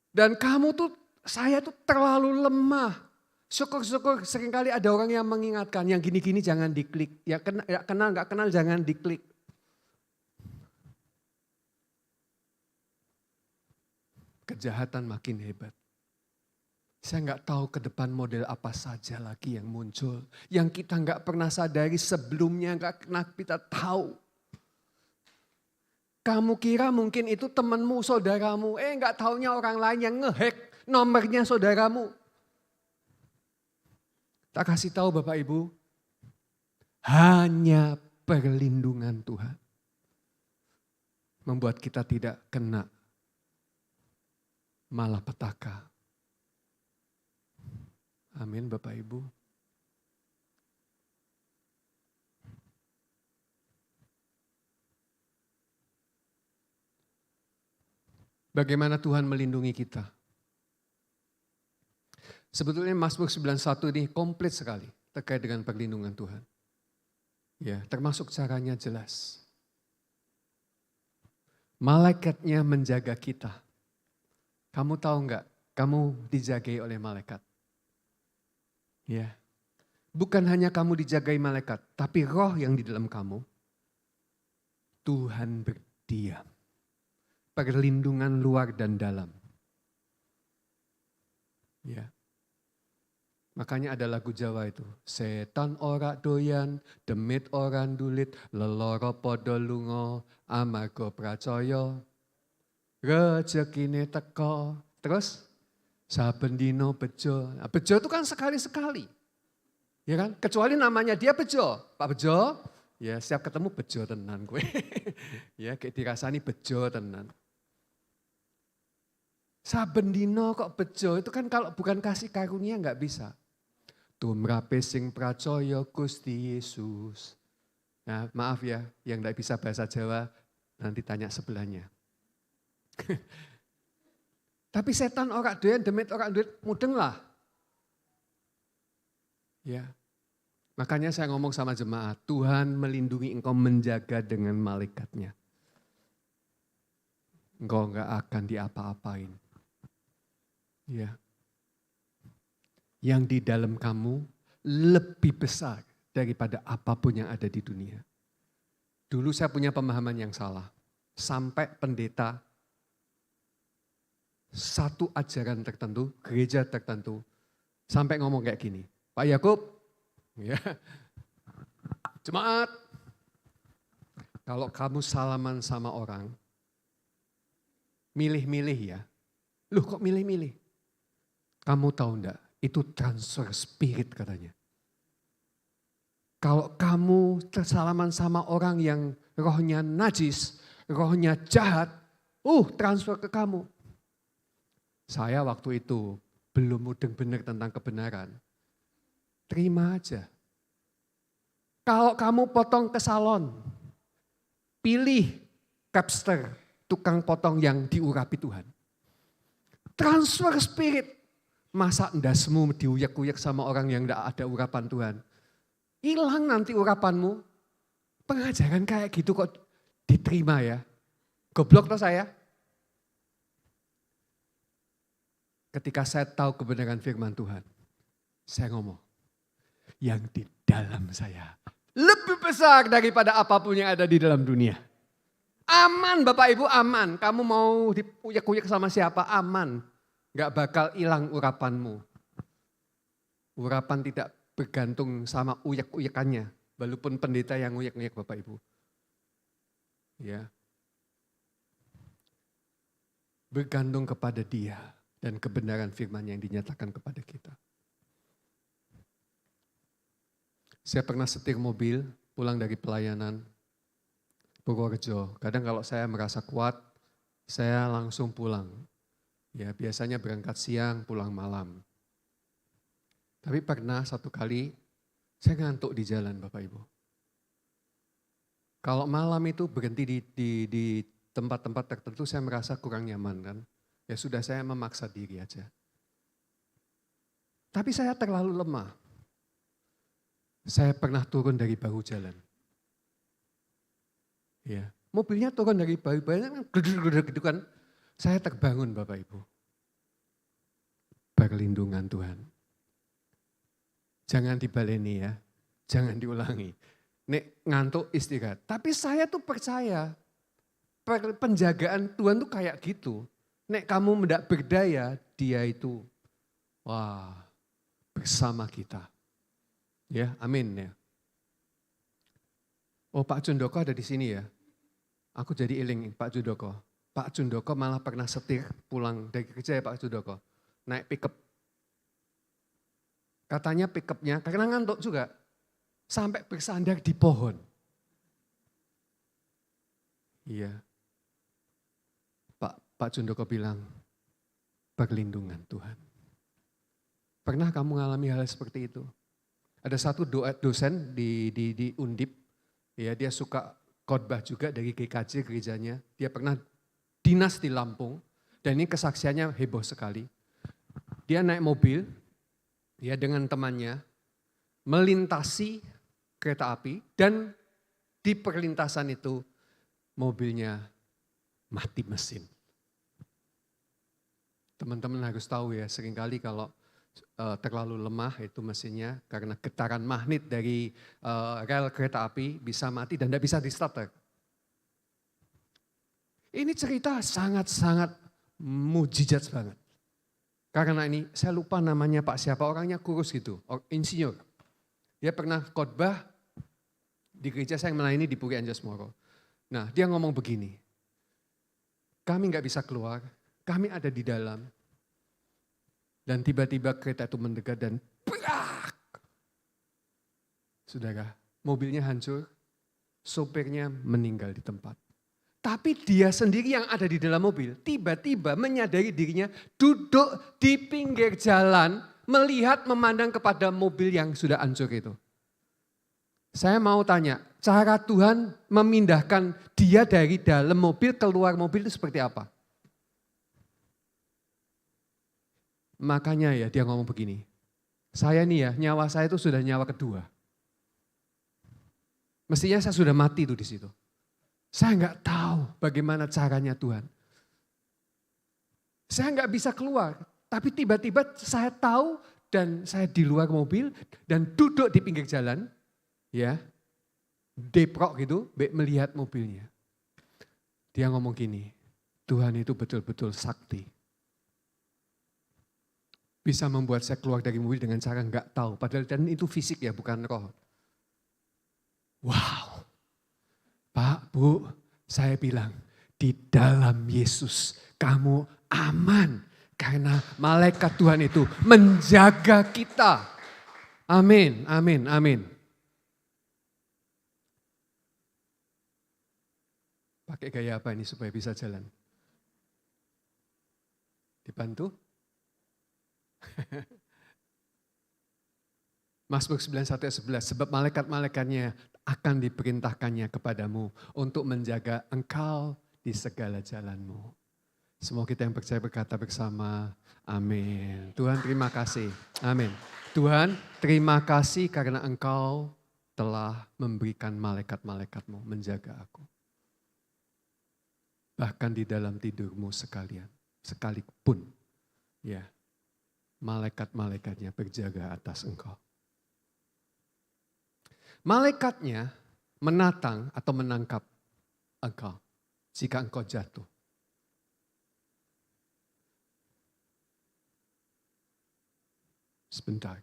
Dan kamu tuh, saya tuh terlalu lemah. Syukur-syukur seringkali ada orang yang mengingatkan, yang gini-gini jangan diklik. Ya kenal, nggak kenal jangan diklik. Kejahatan makin hebat. Saya nggak tahu ke depan model apa saja lagi yang muncul. Yang kita nggak pernah sadari sebelumnya, nggak pernah kita tahu. Kamu kira mungkin itu temanmu, saudaramu. Nggak taunya orang lain yang ngehack nomornya saudaramu. Tak kasih tahu Bapak Ibu, hanya perlindungan Tuhan membuat kita tidak kena malapetaka. Amin Bapak Ibu. Bagaimana Tuhan melindungi kita? Sebetulnya Mazmur 91 ini komplit sekali terkait dengan perlindungan Tuhan. Ya, termasuk caranya jelas. Malaikatnya menjaga kita. Kamu tahu enggak, kamu dijagai oleh malaikat. Ya. Bukan hanya kamu dijagai malaikat, tapi roh yang di dalam kamu, Tuhan berdiam. Perlindungan luar dan dalam. Ya. Makanya ada lagu Jawa itu. Setan ora doyan, demit orang dulit, leloro podo lungo, amarga pracaya. Rezekine teko. Terus saben dino bejo. Nah, bejo itu kan sekali-sekali. Ya kan? Kecuali namanya dia Bejo. Pak Bejo, ya setiap ketemu bejo tenan gue. Ya kayak dirasani bejo tenan. Saben dino kok bejo, itu kan kalau bukan kasih karunia nggak bisa. Tumrape sing pracaya Gusti Yesus. Nah, maaf ya, yang nggak bisa bahasa Jawa nanti tanya sebelahnya. Tapi setan ora doyan, demit ora duit, mudeng lah. Ya. Makanya saya ngomong sama jemaat, Tuhan melindungi engkau, menjaga dengan malaikatnya. Engkau nggak akan diapa-apain. Ya. Yang di dalam kamu lebih besar daripada apapun yang ada di dunia. Dulu saya punya pemahaman yang salah. Sampai pendeta satu ajaran tertentu, gereja tertentu, sampai ngomong kayak gini. Pak Yakub, ya, jemaat, kalau kamu salaman sama orang, milih-milih ya. Loh kok milih-milih? Kamu tahu enggak, itu transfer spirit katanya. Kalau kamu tersalaman sama orang yang rohnya najis, rohnya jahat, transfer ke kamu. Saya waktu itu belum mudeng benar tentang kebenaran. Terima aja. Kalau kamu potong ke salon, pilih capster, tukang potong yang diurapi Tuhan. Transfer spirit. Masa ndasmu diuyak-uyak sama orang yang tidak ada urapan Tuhan. Hilang nanti urapanmu. Pengajaran kayak gitu kok diterima ya. Goblok toh saya. ketika saya tahu kebenaran firman Tuhan, saya ngomong, yang di dalam saya lebih besar daripada apapun yang ada di dalam dunia. Aman Bapak Ibu, aman. Kamu mau diuyak-uyak sama siapa, aman. Gak bakal hilang urapanmu. Urapan tidak bergantung sama uyak-uyakannya. Walaupun pendeta yang uyak-uyak Bapak Ibu. Ya. Bergantung kepada Dia dan kebenaran firman yang dinyatakan kepada kita. Saya pernah setir mobil pulang dari pelayanan Purworejo. Kadang kalau saya merasa kuat, saya langsung pulang. Ya, biasanya berangkat siang, pulang malam. Tapi pernah satu kali saya ngantuk di jalan Bapak Ibu. Kalau malam itu berhenti di tempat-tempat tertentu saya merasa kurang nyaman kan. Ya sudah saya memaksa diri aja. Tapi saya terlalu lemah. Saya pernah turun dari bahu jalan. Ya, mobilnya turun dari bahu jalan, gitu kan. Saya terbangun Bapak Ibu. Perlindungan Tuhan. Jangan dibaleni ya, jangan diulangi. Nek ngantuk istirahat. Tapi saya tuh percaya, penjagaan Tuhan tuh kayak gitu. Nek kamu mendak berdaya, Dia itu bersama kita. Ya, amin ya. Oh Pak Jundoko ada di sini ya. Aku jadi iling Pak Jundoko. Pak Jundoko malah pernah setir pulang dari kerja ya Pak Jundoko. Naik pickup. Katanya pickupnya karena ngantuk juga. Sampai bersandar di pohon. Iya. Pak Jundoko bilang, perlindungan Tuhan. Pernah kamu mengalami hal seperti itu? Ada satu dosen di Undip, ya dia suka khotbah juga dari GKJ gerejanya. Dia pernah dinas di Lampung, dan ini kesaksiannya heboh sekali. Dia naik mobil, ya dengan temannya, melintasi kereta api, dan di perlintasan itu mobilnya mati mesin. Teman-teman harus tahu ya, seringkali kalau terlalu lemah itu mesinnya karena getaran magnet dari rel kereta api bisa mati dan tidak bisa di-starter. Ini cerita sangat-sangat mujizat banget. Karena ini saya lupa namanya Pak siapa, orangnya kurus gitu, insinyur. Dia pernah khotbah di gereja saya yang melayani di Puri Anjas Moro. Nah dia ngomong begini, kami nggak bisa keluar, kami ada di dalam. Dan tiba-tiba kereta itu mendekat dan berak. Saudara, mobilnya hancur, sopirnya meninggal di tempat. Tapi dia sendiri yang ada di dalam mobil, tiba-tiba menyadari dirinya duduk di pinggir jalan, melihat memandang kepada mobil yang sudah hancur itu. Saya mau tanya, cara Tuhan memindahkan dia dari dalam mobil keluar mobil itu seperti apa? Makanya ya dia ngomong begini, saya nih ya nyawa saya itu sudah nyawa kedua. Mestinya saya sudah mati tuh di situ. Saya nggak tahu bagaimana caranya Tuhan. Saya nggak bisa keluar, tapi tiba-tiba saya tahu dan saya di luar mobil dan duduk di pinggir jalan, ya, deprok gitu, melihat mobilnya. Dia ngomong gini, Tuhan itu betul-betul sakti. Bisa membuat saya keluar dari mobil dengan cara nggak tahu, padahal dan itu fisik ya, bukan roh. Wow, Pak, Bu, saya bilang di dalam Yesus kamu aman karena malaikat Tuhan itu menjaga kita. Amin, amin, amin. Pakai gaya apa ini supaya bisa jalan? Dibantu? Mazmur 91:11, sebab malaikat-malaikatnya akan diperintahkannya kepadamu untuk menjaga engkau di segala jalanmu. Semua kita yang percaya berkata bersama, amin. Tuhan terima kasih, amin. Tuhan terima kasih karena engkau telah memberikan malaikat-malaikatmu menjaga aku. Bahkan di dalam tidurmu sekalipun. Ya, malaikat-malaikatnya berjaga atas engkau. Malaikatnya menatang atau menangkap engkau jika engkau jatuh. Sebentar.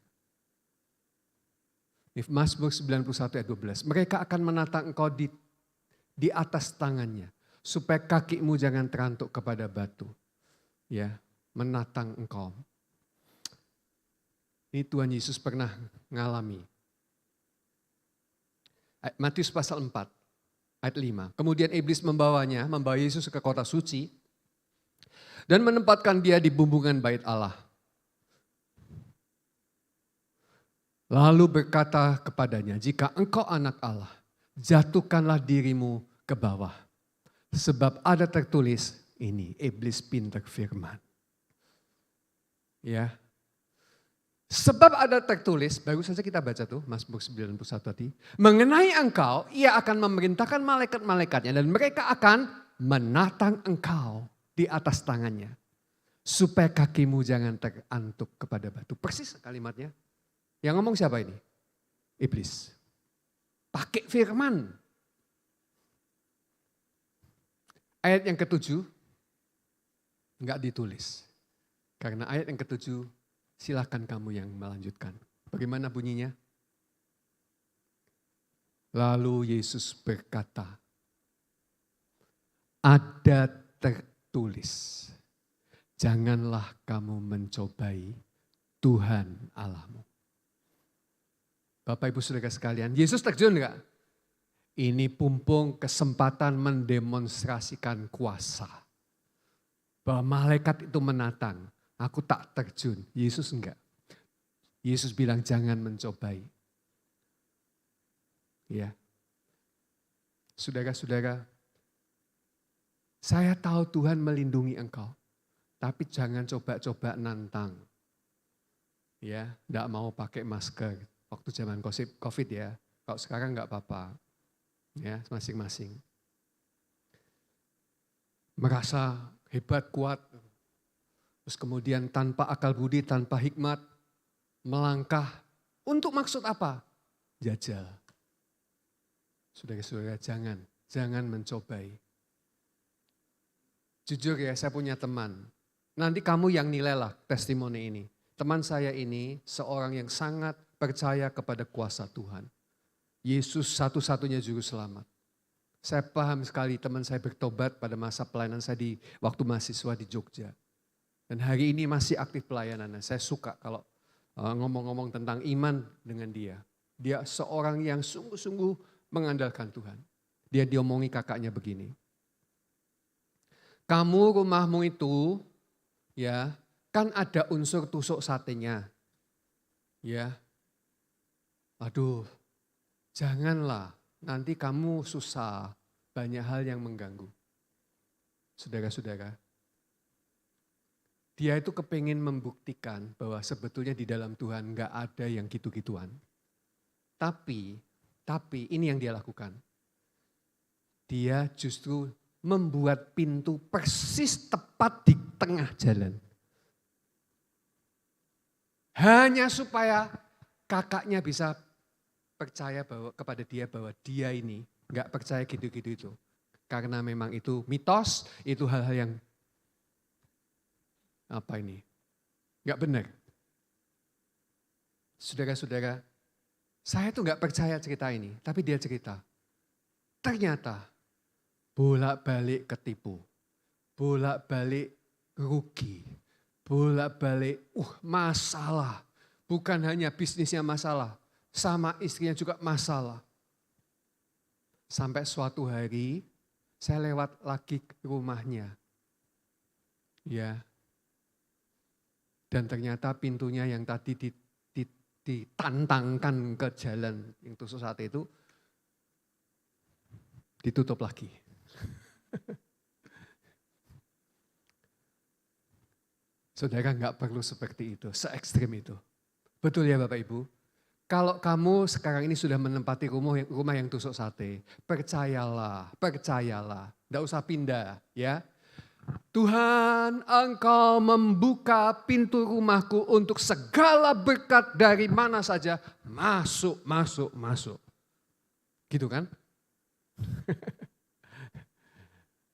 Mazmur 91 ayat 12. Mereka akan menatang engkau di atas tangannya. Supaya kakimu jangan terantuk kepada batu. Ya, menatang engkau. Ini Tuhan Yesus pernah ngalami. Matius pasal 4 ayat 5. Kemudian iblis membawa Yesus ke kota suci. Dan menempatkan dia di bumbungan bait Allah. Lalu berkata kepadanya, jika engkau anak Allah, jatuhkanlah dirimu ke bawah. Sebab ada tertulis, ini iblis pintar firman. Ya. Sebab ada tertulis, baru saja kita baca tuh, Mazmur 91 tadi. Mengenai engkau, ia akan memerintahkan malaikat-malaikatnya dan mereka akan menatang engkau di atas tangannya. Supaya kakimu jangan terantuk kepada batu. Persis kalimatnya. Yang ngomong siapa ini? Iblis. Pakai firman. Ayat yang ke-7 enggak ditulis. Karena ayat yang ke-7 silahkan kamu yang melanjutkan. Bagaimana bunyinya? Lalu Yesus berkata, ada tertulis, janganlah kamu mencobai Tuhan Allahmu. Bapak Ibu Saudara sekalian, Yesus terjun enggak? Ini pumpung kesempatan mendemonstrasikan kuasa. Bahwa malaikat itu menatang, aku tak terjun. Yesus enggak. Yesus bilang jangan mencobai. Ya. Saudara-saudara, saya tahu Tuhan melindungi engkau. Tapi jangan coba-coba nantang. Ya, enggak mau pakai masker. Waktu zaman COVID ya, kalau sekarang enggak apa-apa. Ya, masing-masing. Merasa hebat, kuat. Terus kemudian tanpa akal budi, tanpa hikmat, melangkah. Untuk maksud apa? Jajal. Saudara-saudara, jangan mencobai. Jujur ya, saya punya teman. Nanti kamu yang nilailah testimoni ini. Teman saya ini seorang yang sangat percaya kepada kuasa Tuhan. Yesus satu-satunya juru selamat. Saya paham sekali teman saya bertobat pada masa pelayanan saya di waktu mahasiswa di Jogja. Dan hari ini masih aktif pelayanannya. Saya suka kalau ngomong-ngomong tentang iman dengan dia. Dia seorang yang sungguh-sungguh mengandalkan Tuhan. Dia diomongi kakaknya begini. Kamu rumahmu itu ya kan ada unsur tusuk satenya. Ya. Aduh, janganlah, nanti kamu susah, banyak hal yang mengganggu. Saudara-saudara, dia itu kepingin membuktikan bahwa sebetulnya di dalam Tuhan gak ada yang gitu-gituan. Tapi ini yang dia lakukan. Dia justru membuat pintu persis tepat di tengah jalan. Hanya supaya kakaknya bisa percaya kepada dia bahwa dia ini enggak percaya gitu-gitu itu. Karena memang itu mitos, itu hal-hal yang enggak benar. Saudara-saudara, saya tuh enggak percaya cerita ini, tapi dia cerita. Ternyata bolak-balik ketipu, bolak-balik rugi, bolak-balik masalah. Bukan hanya bisnisnya masalah, sama istrinya juga masalah. Sampai suatu hari saya lewat lagi ke rumahnya. Ya. Dan ternyata pintunya yang tadi ditantangkan ke jalan yang tusuk sate itu ditutup lagi. Saudara nggak perlu seperti itu, se-ekstrim itu. Betul ya Bapak Ibu? Kalau kamu sekarang ini sudah menempati rumah yang tusuk sate, percayalah. Nggak usah pindah ya. Tuhan, Engkau membuka pintu rumahku untuk segala berkat dari mana saja. Masuk, masuk, masuk. Gitu kan?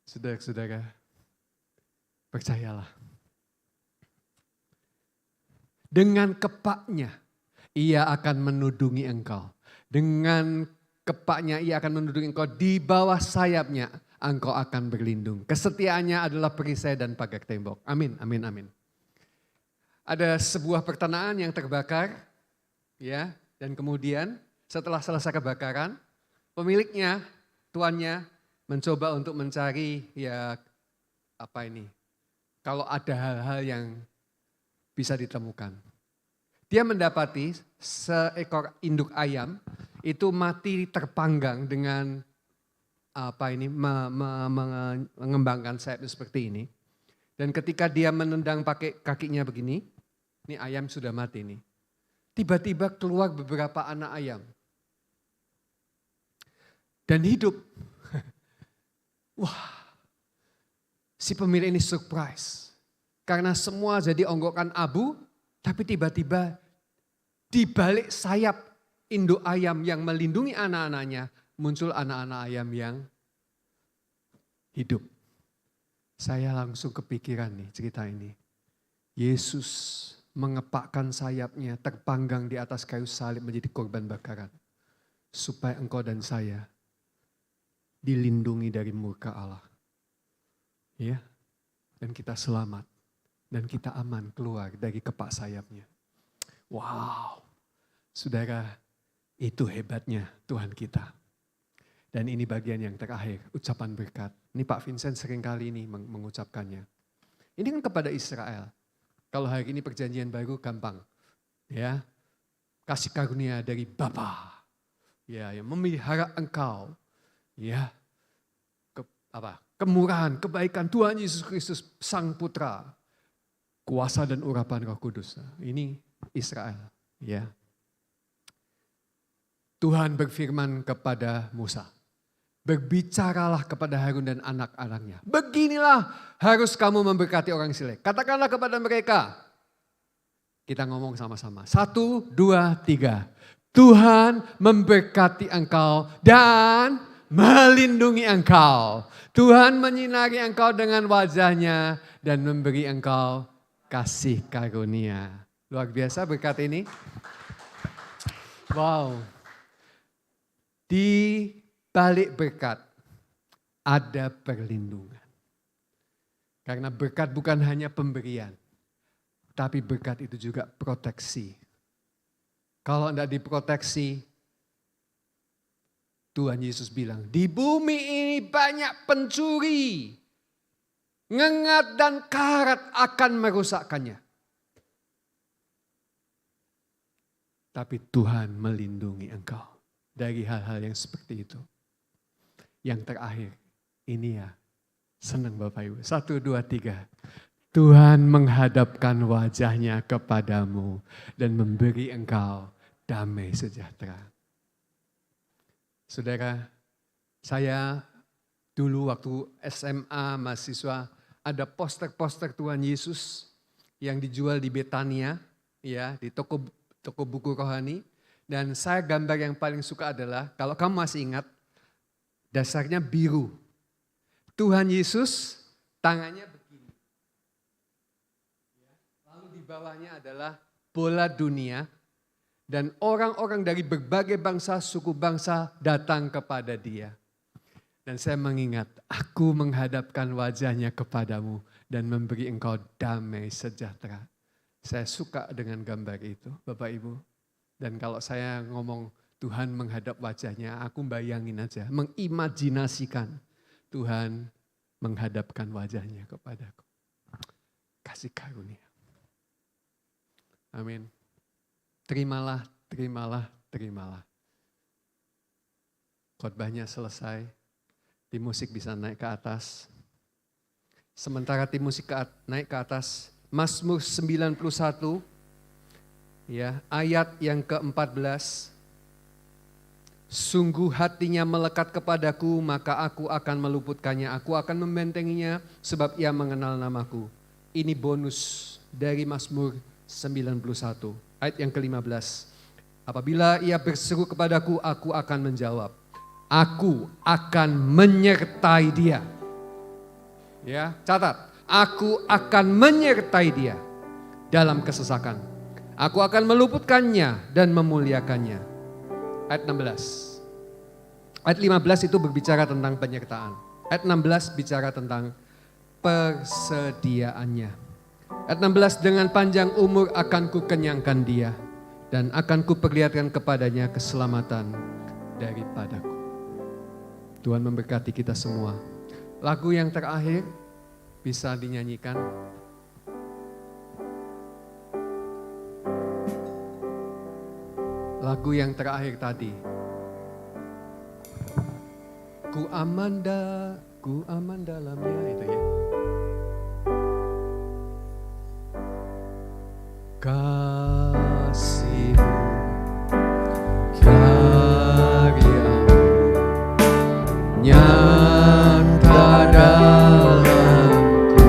Saudara-saudara, percayalah. Dengan kepaknya, ia akan menudungi engkau. Dengan kepaknya ia akan menudungi engkau, di bawah sayapnya engkau akan berlindung. Kesetiaannya adalah perisai dan pagar tembok. Amin, amin, amin. Ada sebuah pertanahan yang terbakar, ya, dan kemudian setelah selesai kebakaran, pemiliknya, tuannya mencoba untuk mencari, ya, apa ini? Kalau ada hal-hal yang bisa ditemukan. Dia mendapati seekor induk ayam itu mati terpanggang dengan mengembangkan sayapnya seperti ini. Dan ketika dia menendang pakai kakinya begini, ini ayam sudah mati nih. Tiba-tiba keluar beberapa anak ayam. Dan hidup. Wah, si pemilik ini surprise. Karena semua jadi onggokan abu, tapi tiba-tiba di balik sayap induk ayam yang melindungi anak-anaknya, muncul anak-anak ayam yang hidup. Saya langsung kepikiran nih cerita ini. Yesus mengepakkan sayapnya terpanggang di atas kayu salib menjadi korban bakaran. Supaya engkau dan saya dilindungi dari murka Allah. Ya, dan kita selamat. Dan kita aman keluar dari kepak sayapnya. Wow, saudara, itu hebatnya Tuhan kita. Dan ini bagian yang terakhir, ucapan berkat. Ini Pak Vincent seringkali ini mengucapkannya. Ini kan kepada Israel. Kalau hari ini perjanjian baru gampang. Ya, kasih karunia dari Bapa. Ya, yang memelihara engkau. Ya, kemurahan, kebaikan Tuhan Yesus Kristus Sang Putra. Kuasa dan urapan Roh Kudus. Ini Israel. Ya. Tuhan berfirman kepada Musa. Berbicaralah kepada Harun dan anak-anaknya. Beginilah harus kamu memberkati orang Israel. Katakanlah kepada mereka. Kita ngomong sama-sama. 1, 2, 3. Tuhan memberkati engkau dan melindungi engkau. Tuhan menyinari engkau dengan wajahnya dan memberi engkau kasih karunia. Luar biasa berkat ini. Wow. Di balik berkat ada perlindungan. Karena berkat bukan hanya pemberian. Tapi berkat itu juga proteksi. Kalau tidak diproteksi, Tuhan Yesus bilang, di bumi ini banyak pencuri. Ngengat dan karat akan merusakkannya. Tapi Tuhan melindungi engkau dari hal-hal yang seperti itu. Yang terakhir, ini ya, senang Bapak Ibu. 1, 2, 3. Tuhan menghadapkan wajahnya kepadamu dan memberi engkau damai sejahtera. Saudara, saya dulu waktu SMA mahasiswa ada poster-poster Tuhan Yesus yang dijual di Betania, ya, di toko buku rohani. Dan saya gambar yang paling suka adalah, kalau kamu masih ingat, dasarnya biru. Tuhan Yesus tangannya begini. Lalu di bawahnya adalah bola dunia. Dan orang-orang dari berbagai bangsa, suku bangsa datang kepada dia. Dan saya mengingat, aku menghadapkan wajahnya kepadamu dan memberi engkau damai sejahtera. Saya suka dengan gambar itu, Bapak Ibu. Dan kalau saya ngomong Tuhan menghadap wajahnya, aku bayangin aja, mengimajinasikan Tuhan menghadapkan wajahnya kepadaku. Kasih karunia. Amin. Terimalah, terimalah, terimalah. Khotbahnya selesai, tim musik bisa naik ke atas. Sementara tim musik naik ke atas, Mazmur 91, ya, ayat yang ke-14. Sungguh hatinya melekat kepadaku, maka aku akan meluputkannya. Aku akan membentenginya sebab ia mengenal namaku. Ini bonus dari Mazmur 91, ayat yang ke-15. Apabila ia berseru kepadaku, aku akan menjawab. Aku akan menyertai dia. Ya, catat. Aku akan menyertai dia dalam kesesakan. Aku akan meluputkannya dan memuliakannya. Ayat 16. Ayat 15 itu berbicara tentang penyertaan. Ayat 16 bicara tentang persediaannya. Ayat 16, dengan panjang umur akan kukenyangkan dia dan akan kuperlihatkan kepadanya keselamatan daripadaku. Tuhan memberkati kita semua. Lagu yang terakhir bisa dinyanyikan. Lagu yang terakhir tadi. Ku aman dalamnya, itu ya. Kasih-Mu, karya-Mu, nyata dalamku.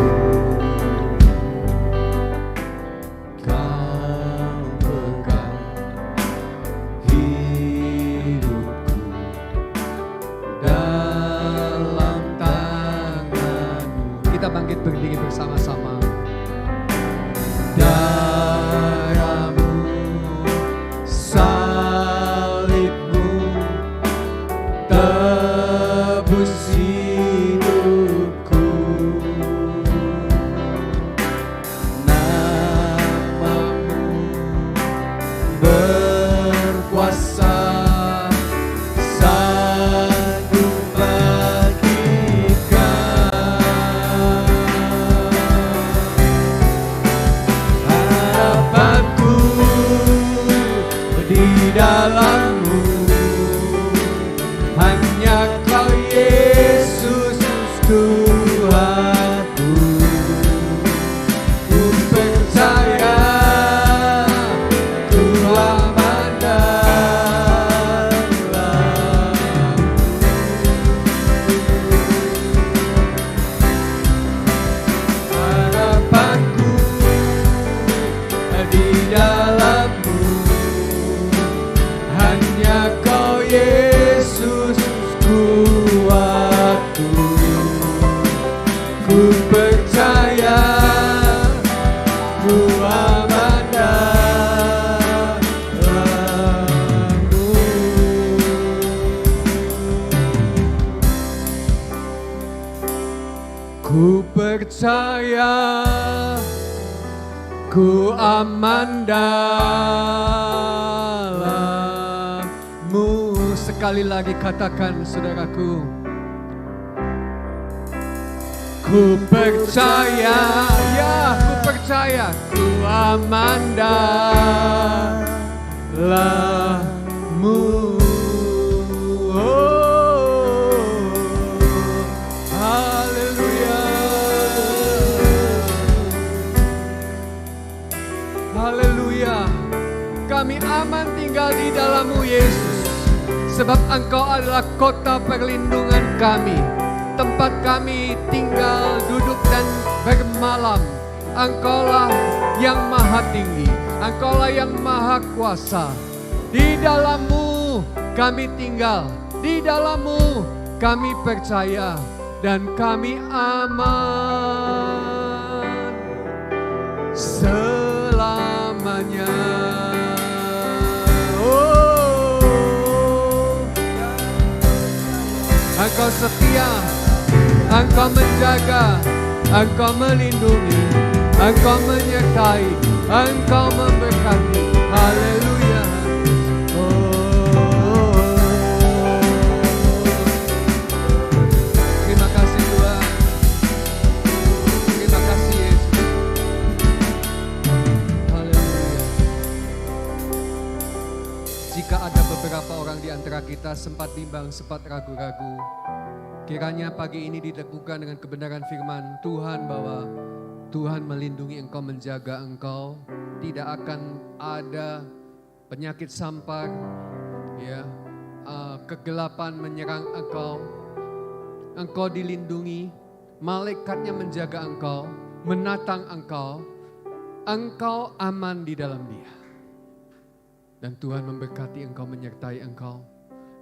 Kau pegang hidupku dalam tangan-Mu. Kita bangkit berdiri bersama-sama. Darah-Mu, salib-Mu, tebus hidupku. Nama-Mu berkuasa, sanggup bangkitkan. Harapanku di dalam-Mu, hanya Kau Yesus Tuhanku. Ku percaya, ku aman dalam-Mu. Harapanku di dalam-Mu, hanya Kau Yesus kuatku. Ku percaya, ku aman dalam-Mu. Ku percaya, ku aman dalam-Mu. Sekali lagi katakan, saudaraku. Ku percaya, ya ku percaya, ku aman dalam-Mu. Oh, haleluya. Haleluya. Kami aman tinggal di dalam-Mu, Yesus. Sebab Engkau adalah kota perlindungan kami. Tempat kami tinggal, duduk dan bermalam. Engkaulah yang maha tinggi. Engkaulah yang maha kuasa. Di dalam-Mu kami tinggal. Di dalam-Mu kami percaya. Dan kami aman selamanya. Oh, Engkau setia, Engkau menjaga, Engkau melindungi, Engkau menyertai, Engkau memberkati. Haleluya. Oh, terima kasih Tuhan. Terima kasih Yesus. Haleluya. Jika ada beberapa orang di antara kita sempat bimbang, sempat ragu-ragu, kiranya pagi ini diteguhkan dengan kebenaran firman Tuhan bahwa Tuhan melindungi engkau, menjaga engkau. Tidak akan ada penyakit sampar, ya, kegelapan menyerang engkau, engkau dilindungi, malaikatnya menjaga engkau, menatang engkau, engkau aman di dalam Dia. Dan Tuhan memberkati engkau, menyertai engkau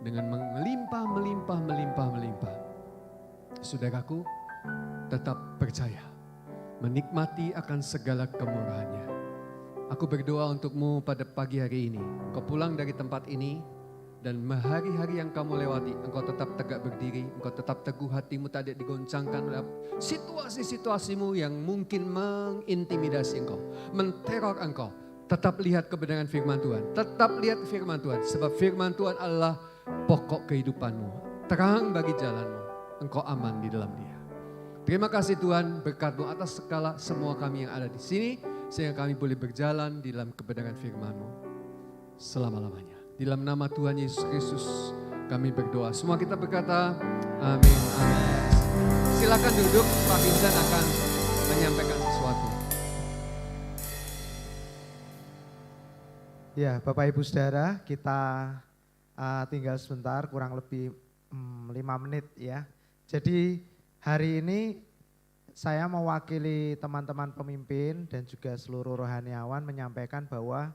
dengan melimpah, melimpah, melimpah, melimpah. Saudaraku, tetap percaya, menikmati akan segala kemurahannya. Aku berdoa untukmu pada pagi hari ini. Kau pulang dari tempat ini, dan hari-hari yang kamu lewati, engkau tetap tegak berdiri, engkau tetap teguh hatimu, tidak digoncangkan oleh situasi-situasimu yang mungkin mengintimidasi engkau, menteror engkau. Tetap lihat kebenaran firman Tuhan, tetap lihat firman Tuhan, sebab firman Tuhan adalah pokok kehidupanmu, terang bagi jalanmu, engkau aman di dalam Dia. Terima kasih Tuhan, berkat-Mu atas segala semua kami yang ada di sini, sehingga kami boleh berjalan di dalam kebenaran firman-Mu selama-lamanya. Di dalam nama Tuhan Yesus Kristus kami berdoa. Semua kita berkata amin, amin. Silakan duduk, Pak Vincent akan menyampaikan sesuatu. Ya, Bapak Ibu Saudara, kita tinggal sebentar, kurang lebih 5 menit ya. Jadi hari ini saya mewakili teman-teman pemimpin dan juga seluruh rohaniawan menyampaikan bahwa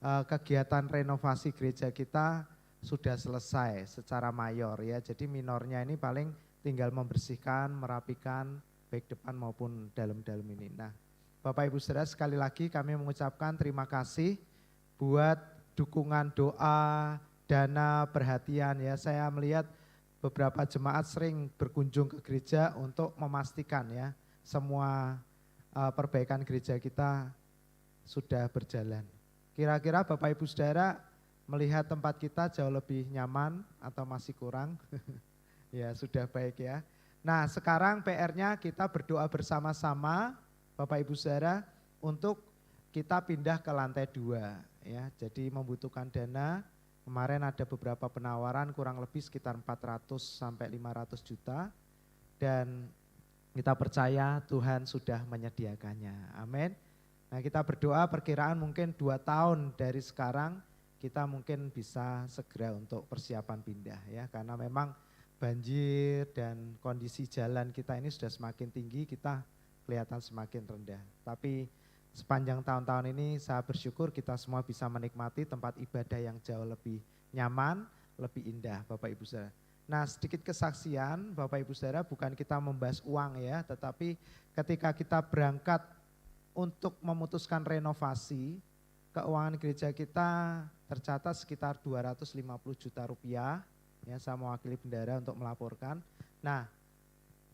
kegiatan renovasi gereja kita sudah selesai secara mayor ya. Jadi minornya ini paling tinggal membersihkan, merapikan baik depan maupun dalam-dalam ini. Nah, Bapak Ibu Saudara, sekali lagi kami mengucapkan terima kasih buat dukungan doa, dana, perhatian ya. Saya melihat beberapa jemaat sering berkunjung ke gereja untuk memastikan ya semua perbaikan gereja kita sudah berjalan. Kira-kira Bapak Ibu Saudara melihat tempat kita jauh lebih nyaman atau masih kurang? Ya sudah baik ya. Nah sekarang PR-nya kita berdoa bersama-sama Bapak Ibu Saudara untuk kita pindah ke lantai 2 ya. Jadi membutuhkan dana, kemarin ada beberapa penawaran kurang lebih sekitar 400 sampai 500 juta dan kita percaya Tuhan sudah menyediakannya. Amin. Nah kita berdoa perkiraan mungkin 2 tahun dari sekarang kita mungkin bisa segera untuk persiapan pindah ya. Karena memang banjir dan kondisi jalan kita ini sudah semakin tinggi, kita kelihatan semakin rendah. Tapi sepanjang tahun-tahun ini saya bersyukur kita semua bisa menikmati tempat ibadah yang jauh lebih nyaman, lebih indah Bapak Ibu Saudara. Nah sedikit kesaksian Bapak Ibu Saudara, bukan kita membahas uang ya, tetapi ketika kita berangkat untuk memutuskan renovasi, keuangan gereja kita tercatat sekitar 250 juta rupiah, ya saya mewakili bendara untuk melaporkan. Nah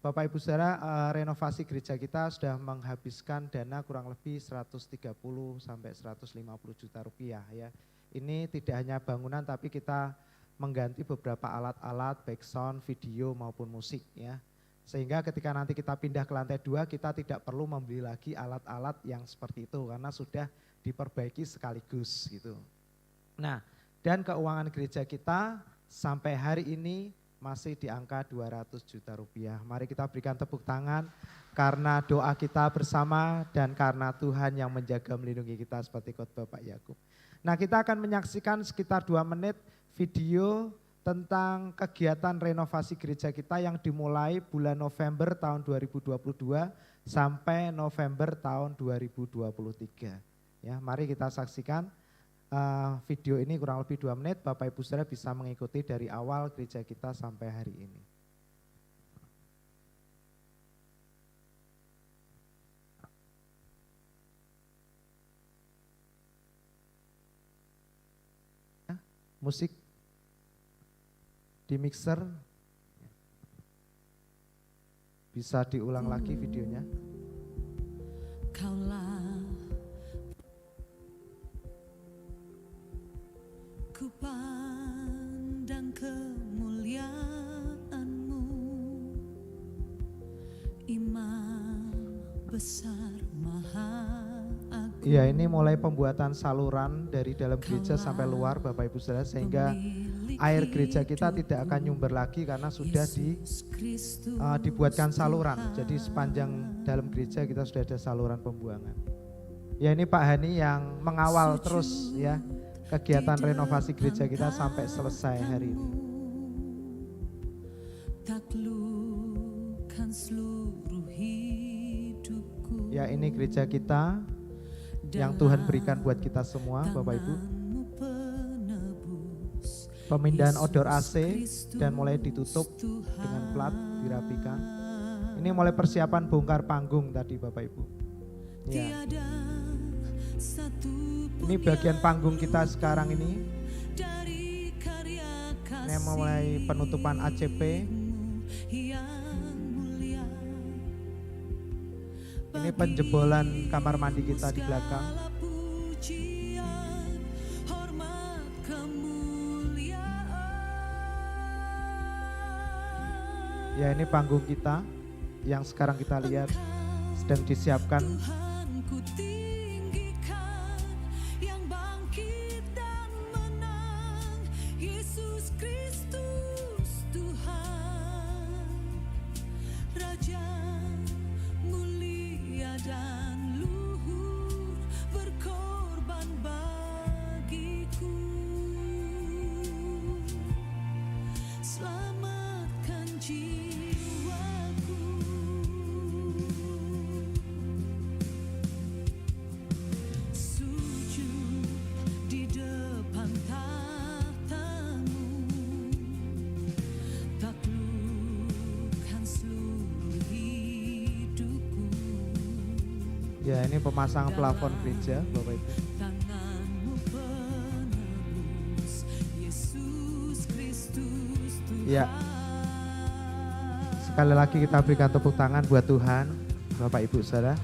Bapak Ibu Saudara, renovasi gereja kita sudah menghabiskan dana kurang lebih 130 sampai 150 juta rupiah ya. Ini tidak hanya bangunan tapi kita mengganti beberapa alat-alat baik sound, video maupun musik ya. Sehingga ketika nanti kita pindah ke lantai 2 kita tidak perlu membeli lagi alat-alat yang seperti itu karena sudah diperbaiki sekaligus gitu. Nah, dan keuangan gereja kita sampai hari ini masih di angka 200 juta rupiah. Mari kita berikan tepuk tangan karena doa kita bersama dan karena Tuhan yang menjaga melindungi kita seperti khotbah Pak Yakub. Nah kita akan menyaksikan sekitar 2 menit video tentang kegiatan renovasi gereja kita yang dimulai bulan November tahun 2022 sampai November tahun 2023. Ya, mari kita saksikan video ini kurang lebih 2 menit. Bapak Ibu Saudara bisa mengikuti dari awal gereja kita sampai hari ini. Musik di mixer, bisa diulang lagi videonya. Kaulah ku pandang kemuliaan-Mu, Imam besar maha agung. Iya, ini mulai pembuatan saluran dari dalam gereja sampai luar Bapak Ibu Saudara, sehingga air gereja kita tidak akan nyumber lagi karena sudah dibuatkan saluran. Jadi sepanjang dalam gereja kita sudah ada saluran pembuangan. Ya ini Pak Hani yang mengawal terus ya kegiatan renovasi gereja kita sampai selesai hari ini. Taklukkan seluruh hidupku. Ya, ini gereja kita yang Tuhan berikan buat kita semua, Bapak Ibu. Pemindahan odor AC dan mulai ditutup dengan plat, dirapikan. Ini mulai persiapan bongkar panggung tadi, Bapak Ibu. Ya. Ini bagian panggung kita sekarang ini. Ini mulai penutupan ACP. Ini penjebolan kamar mandi kita di belakang. Ya, ini panggung kita yang sekarang kita lihat sedang disiapkan. Ya, ini pemasangan plafon gereja, Bapak Ibu. Ya. Sekali lagi kita berikan tepuk tangan buat Tuhan, Bapak Ibu Saudara.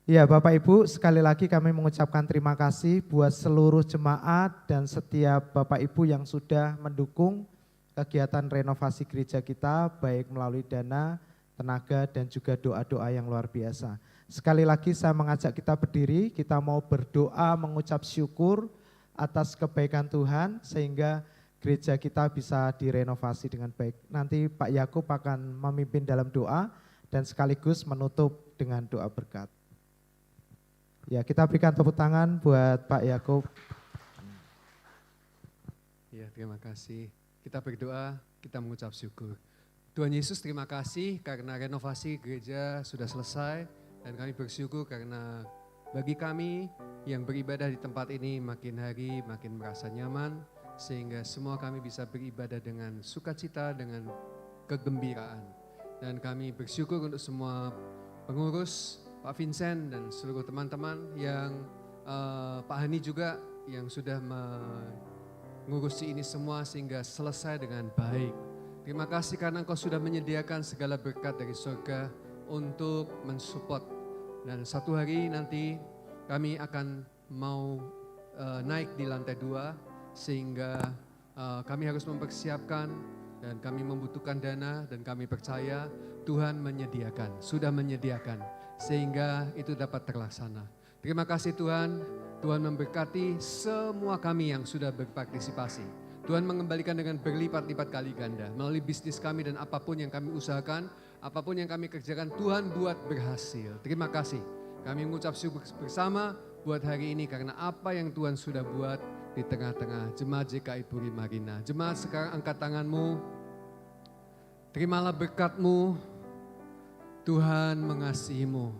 Ya, Bapak Ibu, sekali lagi kami mengucapkan terima kasih buat seluruh jemaat dan setiap Bapak Ibu yang sudah mendukung kegiatan renovasi gereja kita, baik melalui dana, tenaga, dan juga doa-doa yang luar biasa. Sekali lagi saya mengajak kita berdiri, kita mau berdoa mengucap syukur atas kebaikan Tuhan sehingga gereja kita bisa direnovasi dengan baik. Nanti Pak Yakub akan memimpin dalam doa dan sekaligus menutup dengan doa berkat. Ya, kita berikan tepuk tangan buat Pak Yakub. Ya, terima kasih. Kita berdoa, kita mengucap syukur. Tuhan Yesus, terima kasih karena renovasi gereja sudah selesai dan kami bersyukur karena bagi kami yang beribadah di tempat ini makin hari makin merasa nyaman sehingga semua kami bisa beribadah dengan sukacita, dengan kegembiraan. Dan kami bersyukur untuk semua pengurus, Pak Vincent dan seluruh teman-teman yang Pak Hani juga yang sudah mengurusi ini semua sehingga selesai dengan baik. Terima kasih karena Engkau sudah menyediakan segala berkat dari surga untuk mensupport. Dan satu hari nanti kami akan mau naik di lantai 2 sehingga kami harus mempersiapkan dan kami membutuhkan dana dan kami percaya Tuhan menyediakan, sudah menyediakan sehingga itu dapat terlaksana. Terima kasih Tuhan, Tuhan memberkati semua kami yang sudah berpartisipasi. Tuhan mengembalikan dengan berlipat-lipat kali ganda melalui bisnis kami dan apapun yang kami usahakan, apapun yang kami kerjakan, Tuhan buat berhasil. Terima kasih. Kami mengucap syukur bersama buat hari ini karena apa yang Tuhan sudah buat di tengah-tengah Jemaat JKI Puri Marina. Jemaat sekarang angkat tanganmu, terimalah berkat-Mu, Tuhan mengasihimu.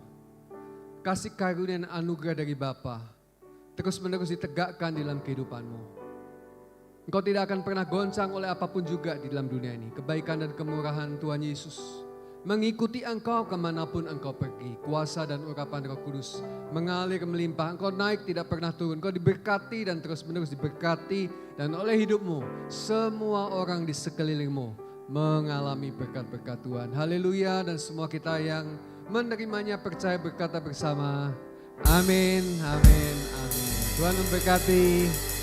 Kasih karunia dan anugerah dari Bapa terus-menerus ditegakkan dalam kehidupanmu. Engkau tidak akan pernah goncang oleh apapun juga di dalam dunia ini. Kebaikan dan kemurahan Tuhan Yesus mengikuti engkau kemanapun engkau pergi. Kuasa dan urapan Roh Kudus mengalir melimpah. Engkau naik tidak pernah turun. Engkau diberkati dan terus menerus diberkati. Dan oleh hidupmu semua orang di sekelilingmu mengalami berkat-berkat Tuhan. Haleluya. Dan semua kita yang menerimanya percaya berkata bersama. Amin, amin, amin. Tuhan memberkati.